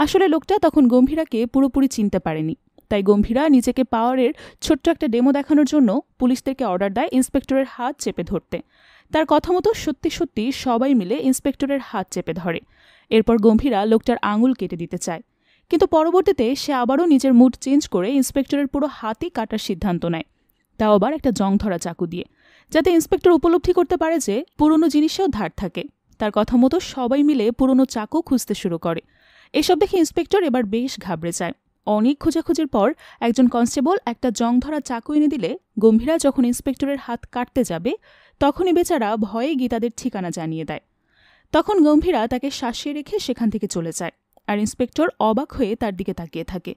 আসলে লোকটা তখন গম্ভীরাকে পুরোপুরি চিনতে পারেনি, তাই গম্ভীরা নিজেকে পাওয়ারের ছোট্ট একটা ডেমো দেখানোর জন্য পুলিশদেরকে অর্ডার দেয় ইন্সপেক্টরের হাত চেপে ধরতে। তার কথা মতো সত্যি সত্যি সবাই মিলে ইন্সপেক্টরের হাত চেপে ধরে। এরপর গম্ভীরা লোকটার আঙুল কেটে দিতে চায়, কিন্তু পরবর্তীতে সে আবারও নিজের মুড চেঞ্জ করে ইন্সপেক্টরের পুরো হাতই কাটার সিদ্ধান্ত নেয়, তাও আবার একটা জংধরা চাকু দিয়ে, যাতে ইন্সপেক্টর উপলব্ধি করতে পারে যে পুরনো জিনিসেও ধার থাকে। তার কথা মতো সবাই মিলে পুরনো চাকু খুঁজতে শুরু করে। এসব দেখে ইন্সপেক্টর এবার বেশ ঘাবড়ে যায়। অনেক খোঁজাখুঁজির পর একজন কনস্টেবল একটা জংধরা চাকু এনে দিলে গম্ভীরা যখন ইন্সপেক্টরের হাত কাটতে যাবে, তখনই বেচারা ভয়ে গিয়ে তাদের ঠিকানা জানিয়ে দেয়। তখন গম্ভীরা তাকে শাসিয়ে রেখে সেখান থেকে চলে যায়, আর ইন্সপেক্টর অবাক হয়ে তার দিকে তাকিয়ে থাকে।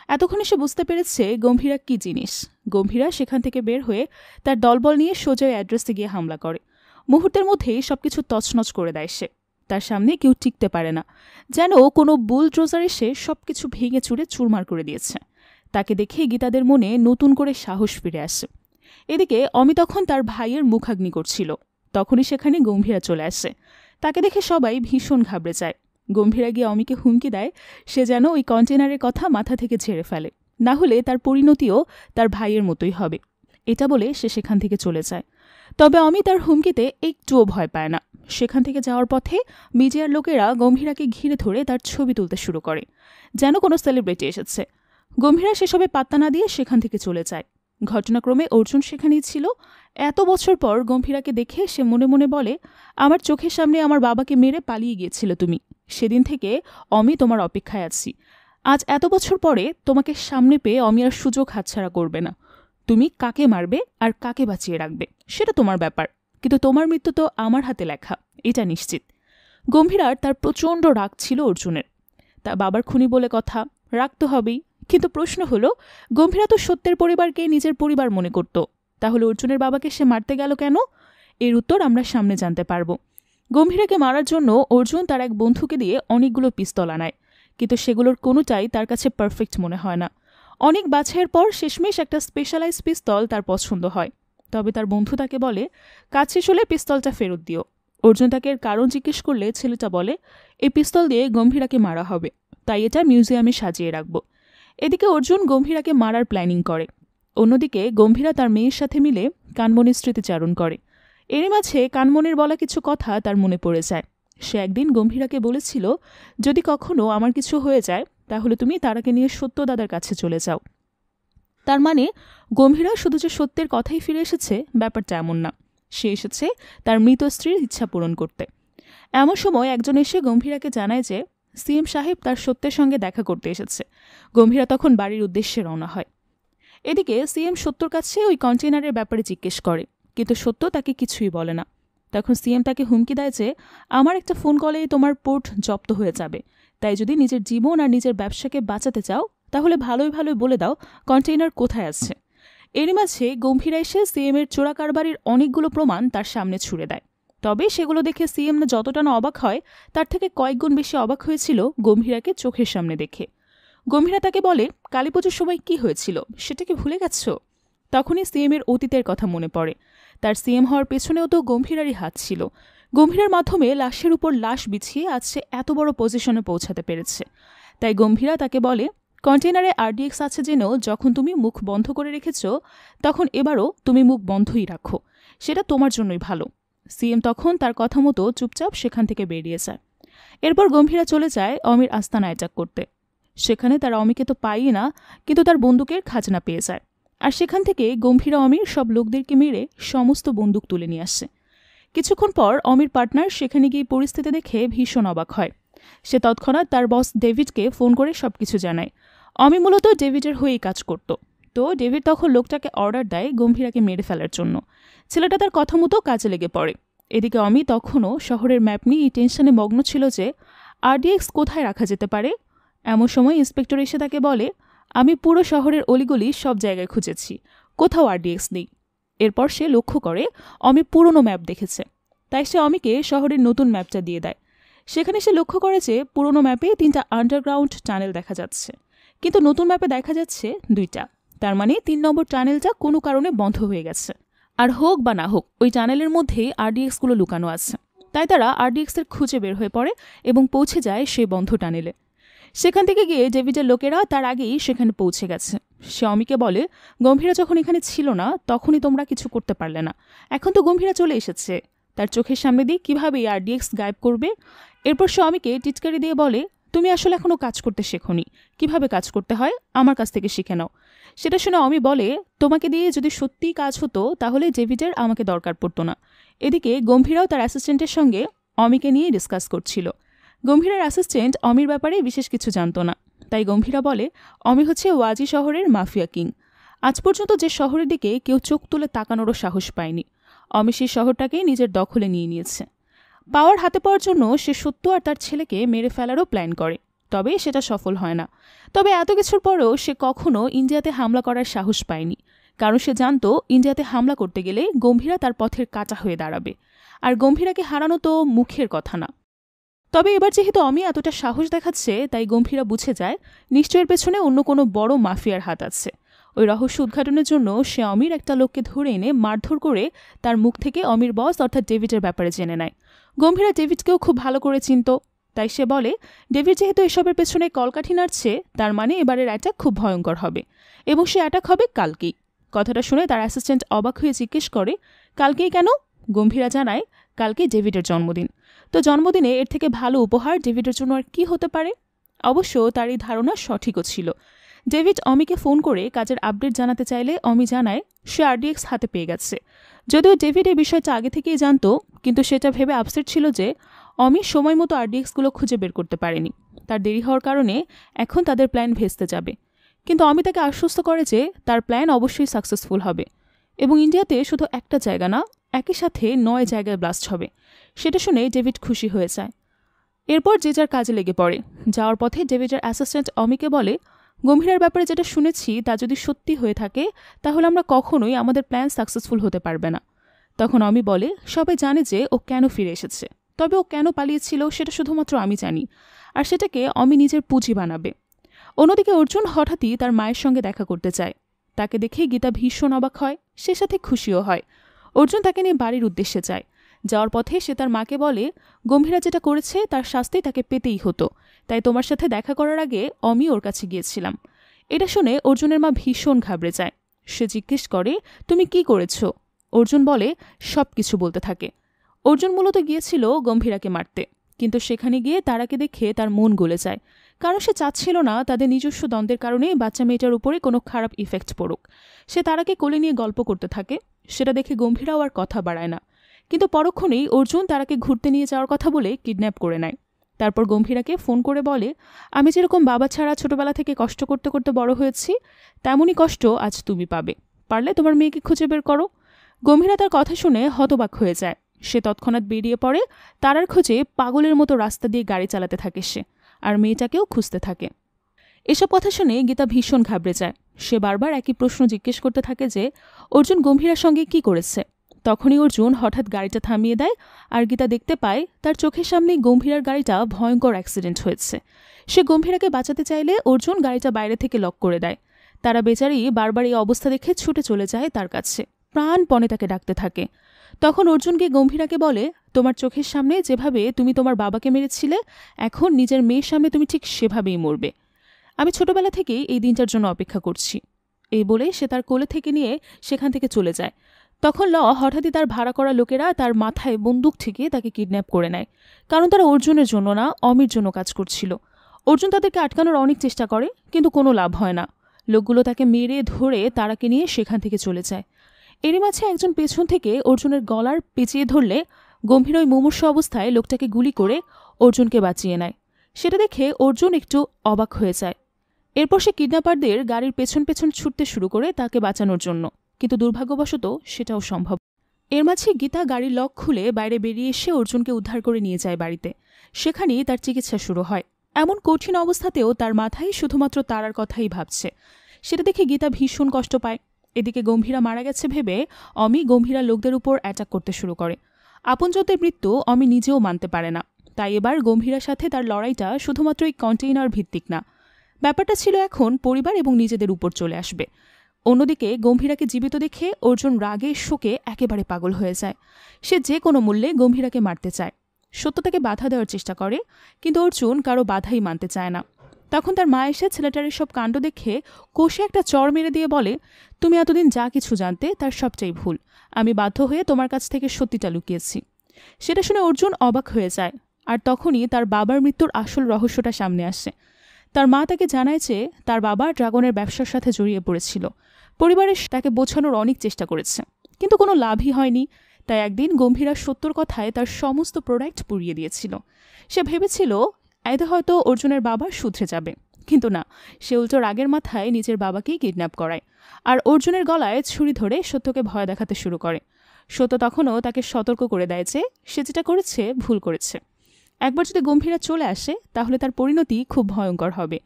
এতক্ষণে সে বুঝতে পেরেছে গম্ভীরা কি জিনিস। গম্ভীরা সেখান থেকে বের হয়ে তার দলবল নিয়ে সোজা অ্যাড্রেসে গিয়ে হামলা করে। মুহূর্তের মধ্যেই সবকিছু তছনছ করে দেয় সে। তার সামনে কেউ টিকতে পারে না, যেন কোনো বুলডোজার এসে সবকিছু ভেঙে চুরে চুরমার করে দিয়েছে। তাকে দেখে গীতাদের মনে নতুন করে সাহস ফিরে আসে। এদিকে অমি তখন তার ভাইয়ের মুখাগ্নি করছিল, তখনই সেখানে গম্ভীরা চলে আসে। তাকে দেখে সবাই ভীষণ ঘাবড়ে যায়। গম্ভীরা গিয়ে অমিকে হুমকি দেয় সে যেন ওই কন্টেনারের কথা মাথা থেকে ঝেড়ে ফেলে, না হলে তার পরিণতিও তার ভাইয়ের মতোই হবে। এটা বলে সে সেখান থেকে চলে যায়। তবে অমি তার হুমকিতে একটুও ভয় পায় না। সেখান থেকে যাওয়ার পথে মিডিয়ার লোকেরা গম্ভীরাকে ঘিরে ধরে তার ছবি তুলতে শুরু করে, যেন কোনো সেলিব্রিটি এসেছে। গম্ভীরা সেসবে পাত্তা না দিয়ে সেখান থেকে চলে যায়। ঘটনাক্রমে অর্জুন সেখানেই ছিল। এত বছর পর গম্ভীরাকে দেখে সে মনে মনে বলে, আমার চোখের সামনে আমার বাবাকে মেরে পালিয়ে গিয়েছিল তুমি, সেদিন থেকে অমি তোমার অপেক্ষায় আছি। আজ এত বছর পরে তোমাকে সামনে পেয়ে অমি আর সুযোগ হাতছাড়া করবে না। তুমি কাকে মারবে আর কাকে বাঁচিয়ে রাখবে সেটা তোমার ব্যাপার, কিন্তু তোমার মৃত্যু তো আমার হাতে লেখা, এটা নিশ্চিত। গম্ভীরার তার প্রচণ্ড রাগ ছিল অর্জুনের। তা বাবার খুনি বলে কথা, রাগ তো হবেই, কিন্তু প্রশ্ন হলো গম্ভীরা তো সত্যের পরিবারকে নিজের পরিবার মনে করত, তাহলে অর্জুনের বাবাকে সে মারতে গেল কেন? এর উত্তর আমরা সামনে জানতে পারব। গম্ভীরাকে মারার জন্য অর্জুন তার এক বন্ধুকে দিয়ে অনেকগুলো পিস্তল আনায়, কিন্তু সেগুলোর কোনোটাই তার কাছে পারফেক্ট মনে হয় না। অনেক বাছাইয়ের পর শেষমেশ একটা স্পেশালাইজ পিস্তল তার পছন্দ হয়। তবে তার বন্ধু তাকে বলে, কাজ শেষ হলে পিস্তলটা ফেরত দিও। অর্জুন তাকে এর কারণ জিজ্ঞেস করলে ছেলেটা বলে, এই পিস্তল দিয়ে গম্ভীরাকে মারা হবে, তাই এটা মিউজিয়ামে সাজিয়ে রাখব। এদিকে অর্জুন গম্ভীরাকে মারার প্ল্যানিং করে। অন্যদিকে গম্ভীরা তার মেয়ের সাথে মিলে কানমনির স্মৃতিচারণ করে। এরই মাঝে কানমনির বলা কিছু কথা তার মনে পড়ে যায়। সে একদিন গম্ভীরাকে বলেছিল, যদি কখনো আমার কিছু হয়ে যায় তাহলে তুমি তারাকে নিয়ে সত্য দাদার কাছে চলে যাও। তার মানে গম্ভীরা শুধু যে সত্যের কথাই ফিরে এসেছে ব্যাপারটা এমন না, সে এসেছে তার মৃত স্ত্রীর ইচ্ছা পূরণ করতে। এমন সময় একজন এসে গম্ভীরাকে জানায় যে সিএম সাহেব তার সত্যের সঙ্গে দেখা করতে এসেছে। গম্ভীরা তখন বাড়ির উদ্দেশ্যে রওনা হয়। এদিকে সিএম সত্যর কাছে ওই কন্টেনারের ব্যাপারে জিজ্ঞেস করে, কিন্তু সত্য তাকে কিছুই বলে না। তখন সিএম তাকে হুমকি দেয় যে আমার একটা ফোন কলেই তোমার পোর্ট জব্দ হয়ে যাবে, তাই যদি নিজের জীবন আর নিজের ব্যবসাকে বাঁচাতে চাও তাহলে ভালোই ভালোই বলে দাও কন্টেইনার কোথায় আছে। এরই মাঝে গম্ভীরা এসে সিএমের চোরা কারবারির অনেকগুলো প্রমাণ তার সামনে ছুড়ে দেয়। তবে সেগুলো দেখে সিএম যতটা না অবাক হয় তার থেকে কয়েকগুণ বেশি অবাক হয়েছিল গম্ভীরাকে চোখের সামনে দেখে। গম্ভীরা তাকে বলে, কালীপুজোর সময় কি হয়েছিল সেটা কি ভুলে গেছ? তখনই সিএমের অতীতের কথা মনে পড়ে। তার সিএম হওয়ার পেছনেও তো গম্ভীরারই হাত ছিল। গম্ভীরার মাধ্যমে লাশের উপর লাশ বিছিয়ে আজ সে এত বড় পজিশনে পৌঁছাতে পেরেছে। তাই গম্ভীরা তাকে বলে, কন্টেনারে আরডিএক্স আছে জেনেও যখন তুমি মুখ বন্ধ করে রেখেছ, তখন এবারও তুমি মুখ বন্ধই রাখো, সেটা তোমার জন্যই ভালো। সিএম তখন তার কথা মতো চুপচাপ সেখান থেকে বেরিয়ে যায়। এরপর গম্ভীরা চলে যায় অমির আস্তানা অ্যাটাক করতে। সেখানে তার অমিকে তো পাই না, কিন্তু তার বন্দুকের খাজনা পেয়ে যায়। আর সেখান থেকে গম্ভীরা অমির সব লোকদেরকে মেরে সমস্ত বন্দুক তুলে নিয়ে আসে। কিছুক্ষণ পর অমির পার্টনার সেখানে গিয়ে পরিস্থিতি দেখে ভীষণ অবাক হয়। সে তৎক্ষণাৎ তার বস ডেভিডকে ফোন করে সবকিছু জানায়। অমি মূলত ডেভিডের হয়েই কাজ করত। তো ডেভিড তখন লোকটাকে অর্ডার দেয় গম্ভীরাকে মেরে ফেলার জন্য। ছেলেটা তার কথা মতো কাজে লেগে পড়ে। এদিকে অমি তখনও শহরের ম্যাপ নিয়ে এই টেনশনে মগ্ন ছিল যে আরডিএক্স কোথায় রাখা যেতে পারে। এমন সময় ইন্সপেক্টর এসে তাকে বলে, আমি পুরো শহরের অলিগলি সব জায়গায় খুঁজেছি, কোথাও আরডিএক্স নেই। এরপর সে লক্ষ্য করে অমি পুরনো ম্যাপ দেখেছে, তাই সে অমিকে শহরের নতুন ম্যাপটা দিয়ে দেয়। সেখানে সে লক্ষ্য করে যে পুরনো ম্যাপে 3টা আন্ডারগ্রাউন্ড টানেল দেখা যাচ্ছে, কিন্তু নতুন ম্যাপে দেখা যাচ্ছে 2টা। তার মানে 3 নম্বর টানেলটা কোনো কারণে বন্ধ হয়ে গেছে। আর হোক বা না হোক, ওই টানেলের মধ্যেই আরডিএক্সগুলো লুকানো আছে। তাই তারা আরডিএক্সের খুঁজে বের হয়ে পড়ে এবং পৌঁছে যায় সেই বন্ধ টানেলে। সেখান থেকে গিয়ে ডেভিডের লোকেরা তার আগেই সেখানে পৌঁছে গেছে। সে অমিকে বলে, গম্ভীরা যখন এখানে ছিল না তখনই তোমরা কিছু করতে পারলে না, এখন তো গম্ভীরা চলে এসেছে, তার চোখের সামনে দিয়ে কীভাবে আরডিএক্স গায়েব করবে। এরপর সে অমিকে টিটকারি দিয়ে বলে, তুমি আসলে এখনও কাজ করতে শেখোনি, কিভাবে কাজ করতে হয় আমার কাছ থেকে শিখে নাও। সেটা শুনে অমি বলে, তোমাকে দিয়ে যদি সত্যিই কাজ হতো তাহলে ডেভিডের আমাকে দরকার পড়তো না। এদিকে গম্ভীরাও তার অ্যাসিস্ট্যান্টের সঙ্গে অমিকে নিয়ে ডিসকাস করছিল। গম্ভীরার অ্যাসিস্ট্যান্ট অমির ব্যাপারে বিশেষ কিছু জানত না, তাই গম্ভীরা বলে, অমি হচ্ছে ওয়াজি শহরের মাফিয়া কিং। আজ পর্যন্ত যে শহরের দিকে কেউ চোখ তুলে তাকানোরও সাহস পায়নি, অমি সেই শহরটাকেই নিজের দখলে নিয়ে নিয়েছে। পাওয়ার হাতে পাওয়ার জন্য সে সত্য আর তার ছেলেকে মেরে ফেলারও প্ল্যান করে, তবে সেটা সফল হয় না। তবে এত কিছুর পরেও সে কখনো ইন্ডিয়াতে হামলা করার সাহস পায়নি, কারণ সে জানত ইন্ডিয়াতে হামলা করতে গেলে গম্ভীরা তার পথের কাঁটা হয়ে দাঁড়াবে, আর গম্ভীরাকে হারানো তো মুখের কথা না। তবে এবার যেহেতু অমি এতটা সাহস দেখাচ্ছে, তাই গম্ভীরা বুঝে যায় নিশ্চয়ের পেছনে অন্য কোনো বড় মাফিয়ার হাত আছে। ওই রহস্য উদ্ঘাটনের জন্য সে অমির একটা লোককে ধরে এনে মারধর করে তার মুখ থেকে অমির বস অর্থাৎ ডেভিডের ব্যাপারে জেনে নেয়। গম্ভীরা ডেভিডকেও খুব ভালো করে চিনত, তাই সে বলে, ডেভিড যেহেতু এসবের পেছনে কলকাঠি নাড়ছে, তার মানে এবারের অ্যাটাক খুব ভয়ঙ্কর হবে, এবং সে অ্যাটাক হবে কালকেই। কথাটা শুনে তার অ্যাসিস্ট্যান্ট অবাক হয়ে জিজ্ঞেস করে, কালকেই কেন? গম্ভীরা জানায়, কালকেই ডেভিডের জন্মদিন, তো জন্মদিনে এর থেকে ভালো উপহার ডেভিডের জন্য আর কি হতে পারে। অবশ্য তার এই ধারণা সঠিকও ছিল। ডেভিড অমিকে ফোন করে কাজের আপডেট জানাতে চাইলে অমি জানায় সে আরডিএক্স হাতে পেয়ে গেছে। যদিও ডেভিড এই বিষয়টা আগে থেকেই জানত, কিন্তু সেটা ভেবে আপসেট ছিল যে অমি সময় মতো আরডিএক্সগুলো খুঁজে বের করতে পারেনি, তার দেরি হওয়ার কারণে এখন তাদের প্ল্যান ভেস্তে যাবে। কিন্তু অমি তাকে আশ্বস্ত করে যে তার প্ল্যান অবশ্যই সাকসেসফুল হবে, এবং ইন্ডিয়াতে শুধু একটা জায়গা না, একই সাথে 9 জায়গায় ব্লাস্ট হবে। সেটা শুনে ডেভিড খুশি হয়ে যায়। এরপর যে যার কাজে লেগে পড়ে। যাওয়ার পথে ডেভিডের অ্যাসিস্ট্যান্ট অমিকে বলে, গম্ভীরার ব্যাপারে যেটা শুনেছি তা যদি সত্যি হয়ে থাকে তাহলে আমরা কখনোই আমাদের প্ল্যান সাকসেসফুল হতে পারবে না। তখন অমি বলে, সবাই জানে যে ও কেন ফিরে এসেছে, তবে ও কেন পালিয়েছিল সেটা শুধুমাত্র আমি জানি, আর সেটাকে অমি নিজের পুঁজি বানাবে। অন্যদিকে অর্জুন হঠাৎই তার মায়ের সঙ্গে দেখা করতে চায়। তাকে দেখে গীতা ভীষণ অবাক হয়, সে সাথে খুশিও হয়। অর্জুন তাকে নিয়ে বাড়ির উদ্দেশ্যে যায়। যাওয়ার পথে সে তার মাকে বলে, গম্ভীরা যেটা করেছে তার শাস্তি তাকে পেতেই হতো, তাই তোমার সাথে দেখা করার আগে আমি ওর কাছে গিয়েছিলাম। এটা শুনে অর্জুনের মা ভীষণ ঘাবড়ে যায়। সে জিজ্ঞেস করে, তুমি কি করেছ? অর্জুন বলে, সব কিছু বলতে থাকে। অর্জুন মূলত গিয়েছিল গম্ভীরাকে মারতে, কিন্তু সেখানে গিয়ে তারাকে দেখে তার মন গলে যায়, কারণ সে চাচ্ছিল না তাদের নিজস্ব দ্বন্দ্বের কারণে বাচ্চা মেয়েটার উপরে কোনো খারাপ ইফেক্ট পড়ুক। সে তারাকে কোলে নিয়ে গল্প করতে থাকে, সেটা দেখে গম্ভীরাও আর কথা বাড়ায় না। কিন্তু পরক্ষণেই অর্জুন তারাকে ঘুরতে নিয়ে যাওয়ার কথা বলে কিডন্যাপ করে নেয়। তারপর গম্ভীরাকে ফোন করে বলে, আমি যেরকম বাবা ছাড়া ছোটবেলা থেকে কষ্ট করতে করতে বড় হয়েছি, তেমনই কষ্ট আজ তুমি পাবে, পারলে তোমার মেয়েকে খুঁজে বের করো। গম্ভীরা তার কথা শুনে হতবাক হয়ে যায়। সে তৎক্ষণাৎ বেরিয়ে পড়ে, তারার খোঁজে পাগলের মতো রাস্তা দিয়ে গাড়ি চালাতে থাকে সে, আর মেয়েটাকেও খুঁজতে থাকে। এসব কথা শুনে গীতা ভীষণ ঘাবড়ে যায়। সে বারবার একই প্রশ্ন জিজ্ঞেস করতে থাকে যে অর্জুন গম্ভীরার সঙ্গে কি করেছে। তখনই অর্জুন হঠাৎ গাড়িটা থামিয়ে দেয়, আর গীতা দেখতে পায় তার চোখের সামনেই গম্ভীরার গাড়িটা ভয়ঙ্কর অ্যাক্সিডেন্ট হয়েছে। সে গম্ভীরাকে বাঁচাতে চাইলে অর্জুন গাড়িটা বাইরে থেকে লক করে দেয়। তারা বেচারি বারবার এই অবস্থা দেখে ছুটে চলে যায় তার কাছে, প্রাণপণে তাকে ডাকতে থাকে। তখন অর্জুন গিয়ে গম্ভীরাকে বলে, তোমার চোখের সামনে যেভাবে তুমি তোমার বাবাকে মেরেছিলে, এখন নিজের মেয়ের সামনে তুমি ঠিক সেভাবেই মরবে। আমি ছোটবেলা থেকেই এই দিনটার জন্য অপেক্ষা করছি। এই বলে সে তার কোলে থেকে নিয়ে সেখান থেকে চলে যায়। তখন হঠাৎই তার ভাড়া করা লোকেরা তার মাথায় বন্দুক ঠেকিয়ে তাকে কিডন্যাপ করে নেয়, কারণ তারা অর্জুনের জন্য না, অমির জন্য কাজ করছিল। অর্জুন তাদেরকে আটকানোর অনেক চেষ্টা করে, কিন্তু কোনো লাভ হয় না। লোকগুলো তাকে মেরে ধরে তারাকে নিয়ে সেখান থেকে চলে যায়। এরই মাঝে একজন পেছন থেকে অর্জুনের গলার পেঁচিয়ে ধরলে গম্ভীর ওই মুমূর্ষ অবস্থায় লোকটাকে গুলি করে অর্জুনকে বাঁচিয়ে নেয়। সেটা দেখে অর্জুন একটু অবাক হয়ে যায়। এরপর সে কিডন্যাপারদের গাড়ির পেছন পেছন ছুটতে শুরু করে তাকে বাঁচানোর জন্য, কিন্তু দুর্ভাগ্যবশত সেটাও সম্ভব। এর মাঝে গীতা গাড়ির লক খুলে বাইরে বেরিয়ে এসে অর্জুনকে উদ্ধার করে নিয়ে যায় বাড়িতে। সেখানেই তার চিকিৎসা শুরু হয়। এমন কঠিন অবস্থাতেও তার মাথায় শুধুমাত্র তারার কথাই ভাবছে। সেটা দেখে গীতা ভীষণ কষ্ট পায়। এদিকে গম্ভীরা মারা গেছে ভেবে অমি গম্ভীরা লোকদের উপর অ্যাটাক করতে শুরু করে। আপনজনদের মৃত্যু অমি নিজেও মানতে পারে না, তাই এবার গম্ভীরার সাথে তার লড়াইটা শুধুমাত্র এই কন্টেইনার ভিত্তিক না, ব্যাপারটা ছিল এখন পরিবার এবং নিজেদের উপর চলে আসবে। অন্যদিকে গম্ভীরাকে জীবিত দেখে অর্জুন রাগে শোকে একেবারে পাগল হয়ে যায়। সে যে কোনো মূল্যে গম্ভীরাকে মারতে চায়। সত্য তাকে বাধা দেওয়ার চেষ্টা করে, কিন্তু অর্জুন কারো বাধাই মানতে চায় না। তখন তার মা এসে ছেলেটার সব কাণ্ড দেখে কষে একটা চড় মেরে দিয়ে বলে, তুমি এতদিন যা কিছু জানতে তার সবটাই ভুল, আমি বাধ্য হয়ে তোমার কাছ থেকে সত্যিটা লুকিয়েছি। সেটা শুনে অর্জুন অবাক হয়ে যায়। আর তখনই তার বাবার মৃত্যুর আসল রহস্যটা সামনে আসে। তার মা তাকে জানায় যে তার বাবা ড্রাগনের ব্যবসার সাথে জড়িয়ে পড়েছিল। পরিবারের তাকে বোঝানোর অনেক চেষ্টা করেছে, কিন্তু কোনো লাভই হয়নি। তাই একদিন গম্ভীরা সত্যর কথায় তার সমস্ত প্রোডাক্ট পুড়িয়ে দিয়েছিল। সে ভেবেছিল এতে হয়তো অর্জুনের বাবা শুধরে যাবে, কিন্তু না, সে উল্টো রাগের মাথায় নিজের বাবাকেই কিডন্যাপ করায় আর অর্জুনের গলায় ছুরি ধরে সত্যকে ভয় দেখাতে শুরু করে। সত্য তখনও তাকে সতর্ক করে দেয় যে সে যেটা করেছে ভুল করেছে। একবার যদি গম্ভীরা চলে আসে তাহলে তার পরিণতি খুব ভয়ঙ্কর হবে।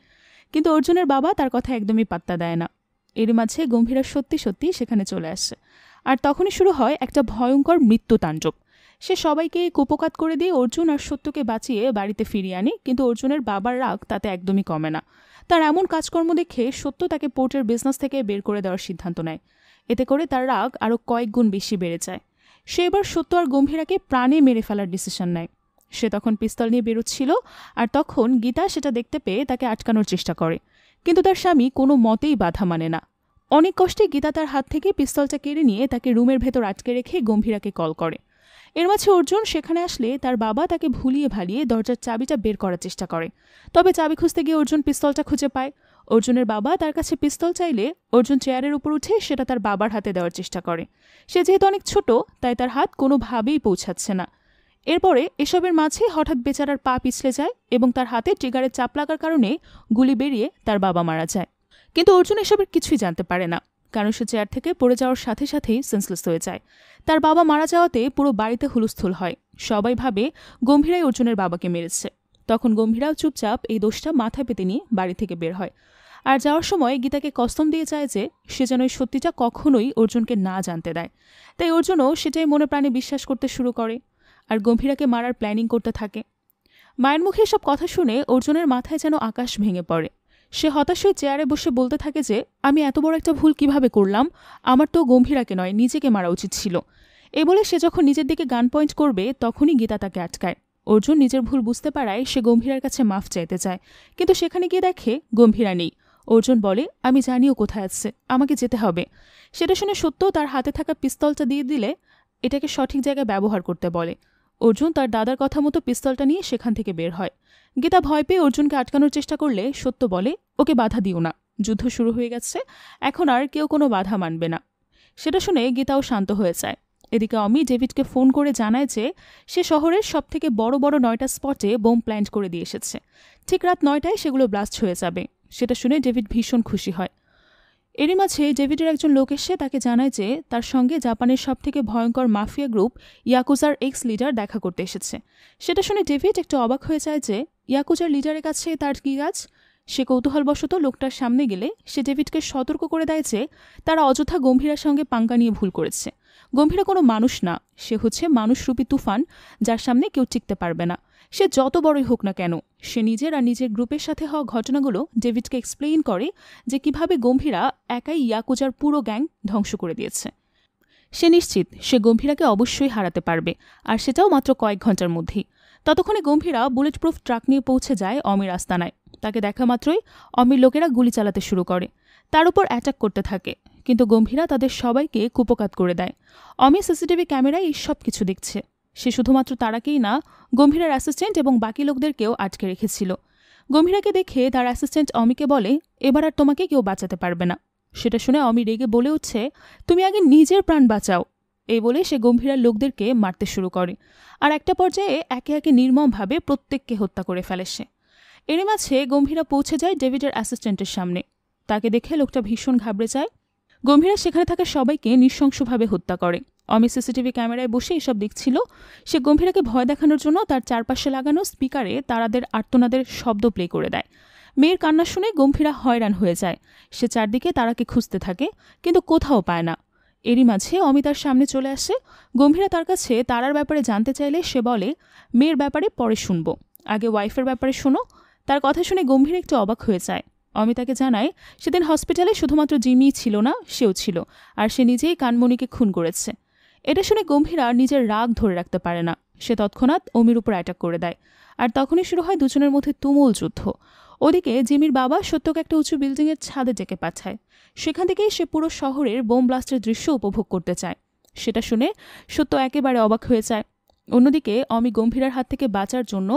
কিন্তু অর্জুনের বাবা তার কথা একদমই পাত্তা দেয় না। এর মাঝে গম্ভীরা সত্যি সত্যি সেখানে চলে আসে, আর তখনই শুরু হয় একটা ভয়ঙ্কর মৃত্যুতাণ্ডব। সে সবাইকে কুপকাত করে দিয়ে অর্জুন আর সত্যকে বাঁচিয়ে বাড়িতে ফিরিয়ে আনে, কিন্তু অর্জুনের বাবার রাগ তাতে একদমই কমে না। তার এমন কাজকর্ম দেখে সত্য তাকে পোর্টের বিজনেস থেকে বের করে দেওয়ার সিদ্ধান্ত নেয়। এতে করে তার রাগ আরও কয়েক গুণ বেশি বেড়ে যায়। সে এবার সত্য আর গম্ভীরাকে প্রাণে মেরে ফেলার ডিসিশন নেয়। সে তখন পিস্তল নিয়ে বেরোচ্ছিল, আর তখন গীতা সেটা দেখতে পেয়ে তাকে আটকানোর চেষ্টা করে, কিন্তু তার স্বামী কোনো মতেই বাধা মানে না। অনেক কষ্টে গীতা তার হাত থেকে পিস্তলটা কেড়ে নিয়ে তাকে রুমের ভেতর আটকে রেখে গম্ভীরাকে কল করে। এর মাঝে অর্জুন সেখানে আসলে তার বাবা তাকে ভুলিয়ে ভালিয়ে দরজার চাবিটা বের করার চেষ্টা করে। তবে চাবি খুঁজতে গিয়ে অর্জুন পিস্তলটা খুঁজে পায়। অর্জুনের বাবা তার কাছে পিস্তল চাইলে অর্জুন চেয়ারের উপর উঠে সেটা তার বাবার হাতে দেওয়ার চেষ্টা করে। সে যেহেতু অনেক ছোট, তাই তার হাত কোনোভাবেই পৌঁছাচ্ছে না। এরপরে এসবের মাঝে হঠাৎ বেচারার পা পিছলে যায় এবং তার হাতে ট্রিগারের চাপ লাগার কারণে গুলি বেরিয়ে তার বাবা মারা যায়। কিন্তু অর্জুন এসবের কিছুই জানতে পারে না, কারণ সে চেয়ার থেকে পড়ে যাওয়ার সাথে সাথেই সেন্সলেস হয়ে যায়। তার বাবা মারা যাওয়াতে পুরো বাড়িতে হুলস্থুল হয়। সবাই ভাবে গম্ভীরাই অর্জুনের বাবাকে মেরেছে। তখন গম্ভীরাও চুপচাপ এই দোষটা মাথায় পেতে নিয়ে বাড়ি থেকে বের হয়। আর যাওয়ার সময় গীতাকে কসম দিয়ে যায় যে সে যেন এই সত্যিটা কখনোই অর্জুনকে না জানতে দেয়। তাই অর্জুনও সেটাই মনে প্রাণে বিশ্বাস করতে শুরু করে আর গম্ভীরাকে মারার প্ল্যানিং করতে থাকে। মায়ের মুখে সব কথা শুনে অর্জুনের মাথায় যেন আকাশ ভেঙে পড়ে। সে হতাশ হয়ে চেয়ারে বসে বলতে থাকে যে আমি এত বড় একটা ভুল কিভাবে করলাম, আমার তো গম্ভীরাকে নয় নিজেকে মারা উচিত ছিল। এ বলে সে যখন নিজের দিকে গান পয়েন্ট করবে তখনই গীতা তাকে আটকায়। অর্জুন নিজের ভুল বুঝতে পারায় সে গম্ভীরার কাছে মাফ চাইতে চায়, কিন্তু সেখানে গিয়ে দেখে গম্ভীরা নেই। অর্জুন বলে আমি জানিও কোথায় আছে, আমাকে যেতে হবে। সেটা শুনে সত্য তার হাতে থাকা পিস্তলটা দিয়ে দিলে এটাকে সঠিক জায়গায় ব্যবহার করতে বলে। অর্জুন তার দাদার কথা মতো পিস্তলটা নিয়ে সেখান থেকে বের হয়। গীতা ভয় পেয়ে অর্জুনকে আটকানোর চেষ্টা করলে সত্য বলে ওকে বাধা দিও না, যুদ্ধ শুরু হয়ে গেছে, এখন আর কেউ কোনো বাধা মানবে না। সেটা শুনে গীতাও শান্ত হয়ে যায়। এদিকে অমি ডেভিডকে ফোন করে জানায় যে সে শহরের সবথেকে বড় বড় 9টা স্পটে বোম প্ল্যান্ট করে দিয়ে এসেছে। ঠিক রাত 9টায় সেগুলো ব্লাস্ট হয়ে যাবে। সেটা শুনে ডেভিড ভীষণ খুশি হয়। এরই মাঝে ডেভিডের একজন লোক এসে তাকে জানায় যে তার সঙ্গে জাপানের সবথেকে ভয়ঙ্কর মাফিয়া গ্রুপ ইয়াকুজার এক্স লিডার দেখা করতে এসেছে। সেটা শুনে ডেভিড একটু অবাক হয়ে যায় যে ইয়াকুজার লিডারের কাছে তার কী কাজ। সে কৌতূহলবশত লোকটার সামনে গেলে সে ডেভিডকে সতর্ক করে দেয় যে তারা অযথা গম্ভীরার সঙ্গে পাঙ্গা নিয়ে ভুল করেছে। গম্ভীরা কোনো মানুষ না, সে হচ্ছে মানুষরূপী তুফান, যার সামনে কেউ টিকতে পারবে না। সে যত বড়ই হোক না কেন। সে নিজের আর নিজের গ্রুপের সাথে হওয়া ঘটনাগুলো ডেভিডকে এক্সপ্লেইন করে যে কিভাবে গম্ভীরা একাই ইয়াকুজার পুরো গ্যাং ধ্বংস করে দিয়েছে। সে নিশ্চিত সে গম্ভীরাকে অবশ্যই হারাতে পারবে, আর সেটাও মাত্র কয়েক ঘন্টার মধ্যেই। ততক্ষণে গম্ভীরা বুলেট প্রুফ ট্রাক নিয়ে পৌঁছে যায় অমির আস্তানায়। তাকে দেখা মাত্রই অমির লোকেরা গুলি চালাতে শুরু করে, তার উপর অ্যাটাক করতে থাকে, কিন্তু গম্ভীরা তাদের সবাইকে কুপকাত করে দেয়। অমি সিসিটিভি ক্যামেরায় এই সব কিছু দেখছে। সে শুধুমাত্র তারাকেই না, গম্ভীরার অ্যাসিস্ট্যান্ট এবং বাকি লোকদেরকেও আটকে রেখেছিল। গম্ভীরাকে দেখে তার অ্যাসিস্ট্যান্ট অমিকে বলে এবার আর তোমাকে কেউ বাঁচাতে পারবে না। সেটা শুনে অমি রেগে বলে উঠছে তুমি আগে নিজের প্রাণ বাঁচাও। এই বলে সে গম্ভীরার লোকদেরকে মারতে শুরু করে, আর একটা পর্যায়ে একে একে নির্মমভাবে প্রত্যেককে হত্যা করে ফেলে সে। এর মাঝে গম্ভীরা পৌঁছে যায় ডেভিডের অ্যাসিস্ট্যান্টের সামনে। তাকে দেখে লোকটা ভীষণ ঘাবড়ে যায়। গম্ভীরা সেখানে থাকা সবাইকে নৃশংসভাবে হত্যা করে। অমি সিসিটিভি ক্যামেরায় বসে এসব দেখছিল। সে গম্ভীরাকে ভয় দেখানোর জন্য তার চারপাশে লাগানো স্পিকারে তারাদের আর্তনাদের শব্দ প্লে করে দেয়। মেয়ের কান্না শুনে গম্ভীরা হয়রান হয়ে যায়। সে চারদিকে তারাকে খুঁজতে থাকে, কিন্তু কোথাও পায় না। এরই মাঝে অমি তার সামনে চলে আসে। গম্ভীরা তার কাছে তারার ব্যাপারে জানতে চাইলে সে বলে, মেয়ের ব্যাপারে পরে শুনবো, আগে ওয়াইফের ব্যাপারে শোনো। তার কথা শুনে গম্ভীর একটু অবাক হয়ে যায়। অমি তাকে জানায় সেদিন হসপিটালে শুধুমাত্র জিমিই ছিল না, সেও ছিল, আর সে নিজেই কানমণিকে খুন করেছে। এটা শুনে গম্ভীরা নিজের রাগ ধরে রাখতে পারে না। সে তৎক্ষণাৎ অমির উপর অ্যাটাক করে দেয়, আর তখনই শুরু হয় দুজনের মধ্যে তুমুল যুদ্ধ। ওদিকে জিমির বাবা সত্যকে একটা উঁচু বিল্ডিংয়ের ছাদে ডেকে পাঠায়। সেখান থেকেই সে পুরো শহরের বোম ব্লাস্টের দৃশ্য উপভোগ করতে চায়। সেটা শুনে সত্য একেবারে অবাক হয়ে যায়। অন্যদিকে অমি গম্ভীরার হাত থেকে বাঁচার জন্য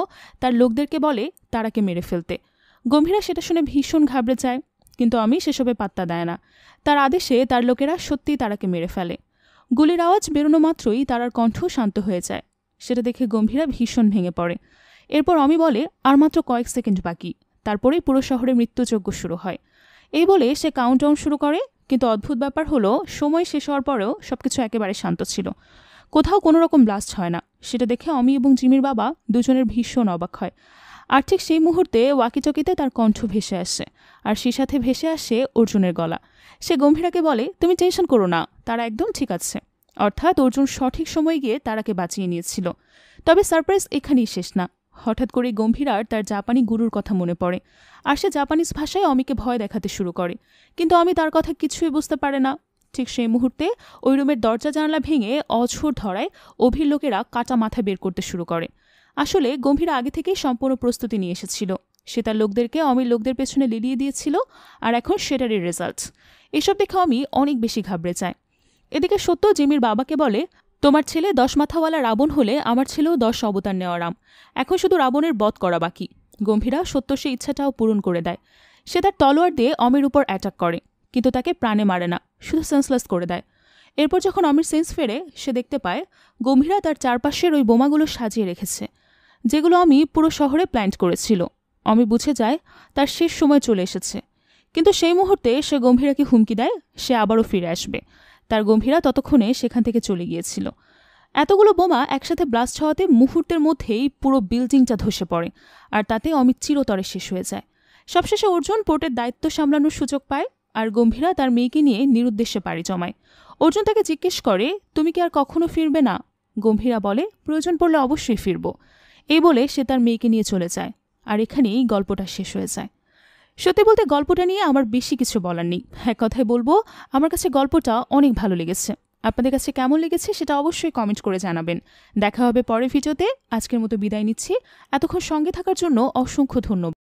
তার লোকদেরকে বলে তারাকে মেরে ফেলতে। গম্ভীরা সেটা শুনে ভীষণ ঘাবড়ে যায়, কিন্তু অমি সেসবে পাত্তা দেয় না। তার আদেশে তার লোকেরা সত্যিই তারাকে মেরে ফেলে। গুলির আওয়াজ বেরোনো মাত্রই তারার কণ্ঠ শান্ত হয়ে যায়। সেটা দেখে গম্ভীরা ভীষণ ভেঙে পড়ে। এরপর অমি বলে আর মাত্র কয়েক সেকেন্ড বাকি, তারপরেই পুরো শহরে মৃত্যুযজ্ঞ শুরু হয়। এই বলে সে কাউন্টডাউন শুরু করে। কিন্তু অদ্ভুত ব্যাপার হলো, সময় শেষ হওয়ার পরেও সবকিছু একেবারে শান্ত ছিল, কোথাও কোনো রকম ব্লাস্ট হয় না। সেটা দেখে অমি এবং জিমির বাবা দুজনের ভীষণ অবাক হয়। আর ঠিক সেই মুহূর্তে ওয়াকিটকিতে তার কণ্ঠ ভেসে আসে, আর সেই সাথে ভেসে আসে অর্জুনের গলা। সে গম্ভীরাকে বলে, তুমি টেনশন করো না, তারা একদম ঠিক আছে। অর্থাৎ অর্জুন সঠিক সময় গিয়ে তারাকে বাঁচিয়ে নিয়েছিল। তবে সারপ্রাইজ এখানেই শেষ না। হঠাৎ করে গম্ভীরার তার জাপানি গুরুর কথা মনে পড়ে, আর সে জাপানিজ ভাষায় অমিকে ভয় দেখাতে শুরু করে। কিন্তু অমি তার কথা কিছুই বুঝতে পারে না। ঠিক সেই মুহূর্তে ওই রুমের দরজা জানালা ভেঙে অঝোর ধরায় অভির লোকেরা কাটা মাথা বের করতে শুরু করে। আসলে গম্ভীরা আগে থেকেই সম্পূর্ণ প্রস্তুতি নিয়ে এসেছিল। সে তার লোকদেরকে অমির লোকদের পেছনে লিলিয়ে দিয়েছিল, আর এখন সেটারই রেজাল্ট। এসব দেখে অমি অনেক বেশি ঘাবড়ে যায়। এদিকে সত্য জিমির বাবাকে বলে, তোমার ছেলে 10 মাথাওয়ালা রাবণ হলে আমার ছেলেও 10 অবতার নেওয়া রাম, এখন শুধু রাবণের বধ করা বাকি। গম্ভীরা সত্য সে ইচ্ছাটাও পূরণ করে দেয়। সে তার তলোয়ার দিয়ে অমির উপর অ্যাটাক করে, কিন্তু তাকে প্রাণে মারে না, শুধু সেন্সলেস করে দেয়। এরপর যখন অমির সেন্স ফেরে, সে দেখতে পায় গম্ভীরা তার চারপাশের ওই বোমাগুলো সাজিয়ে রেখেছে, যেগুলো অমি পুরো শহরে প্ল্যান্ট করেছিল। অমি বুঝে যায় তার শেষ সময় চলে এসেছে। কিন্তু সেই মুহূর্তে সে গম্ভীরাকে হুমকি দেয় সে আবারও ফিরে আসবে। তার গম্ভীরা ততক্ষণে সেখান থেকে চলে গিয়েছিল। এতগুলো বোমা একসাথে ব্লাস্ট হওয়াতে মুহূর্তের মধ্যেই পুরো বিল্ডিংটা ধসে পড়ে, আর তাতে অমিত চিরতরে শেষ হয়ে যায়। সবশেষে অর্জুন পোর্টের দায়িত্ব সামলানোর সুযোগ পায়, আর গম্ভীরা তার মেয়েকে নিয়ে নিরুদ্দেশ্যে পাড়ি জমায়। অর্জুন তাকে জিজ্ঞেস করে, তুমি কি আর কখনো ফিরবে না? গম্ভীরা বলে, প্রয়োজন পড়লে অবশ্যই ফিরব। এই বলে সে তার মেয়েকে নিয়ে চলে যায়। আর এখানেই গল্পটা শেষ হয়ে যায়। সত্যি বলতে গল্পটা নিয়ে আমার বেশি কিছু বলার নেই। এক কথায় বলবো, আমার কাছে গল্পটা অনেক ভালো লেগেছে। আপনাদের কাছে কেমন লেগেছে সেটা অবশ্যই কমেন্ট করে জানাবেন। দেখা হবে পরের ভিডিওতে। আজকের মতো বিদায় নিচ্ছি। এতক্ষণ সঙ্গে থাকার জন্য অসংখ্য ধন্যবাদ।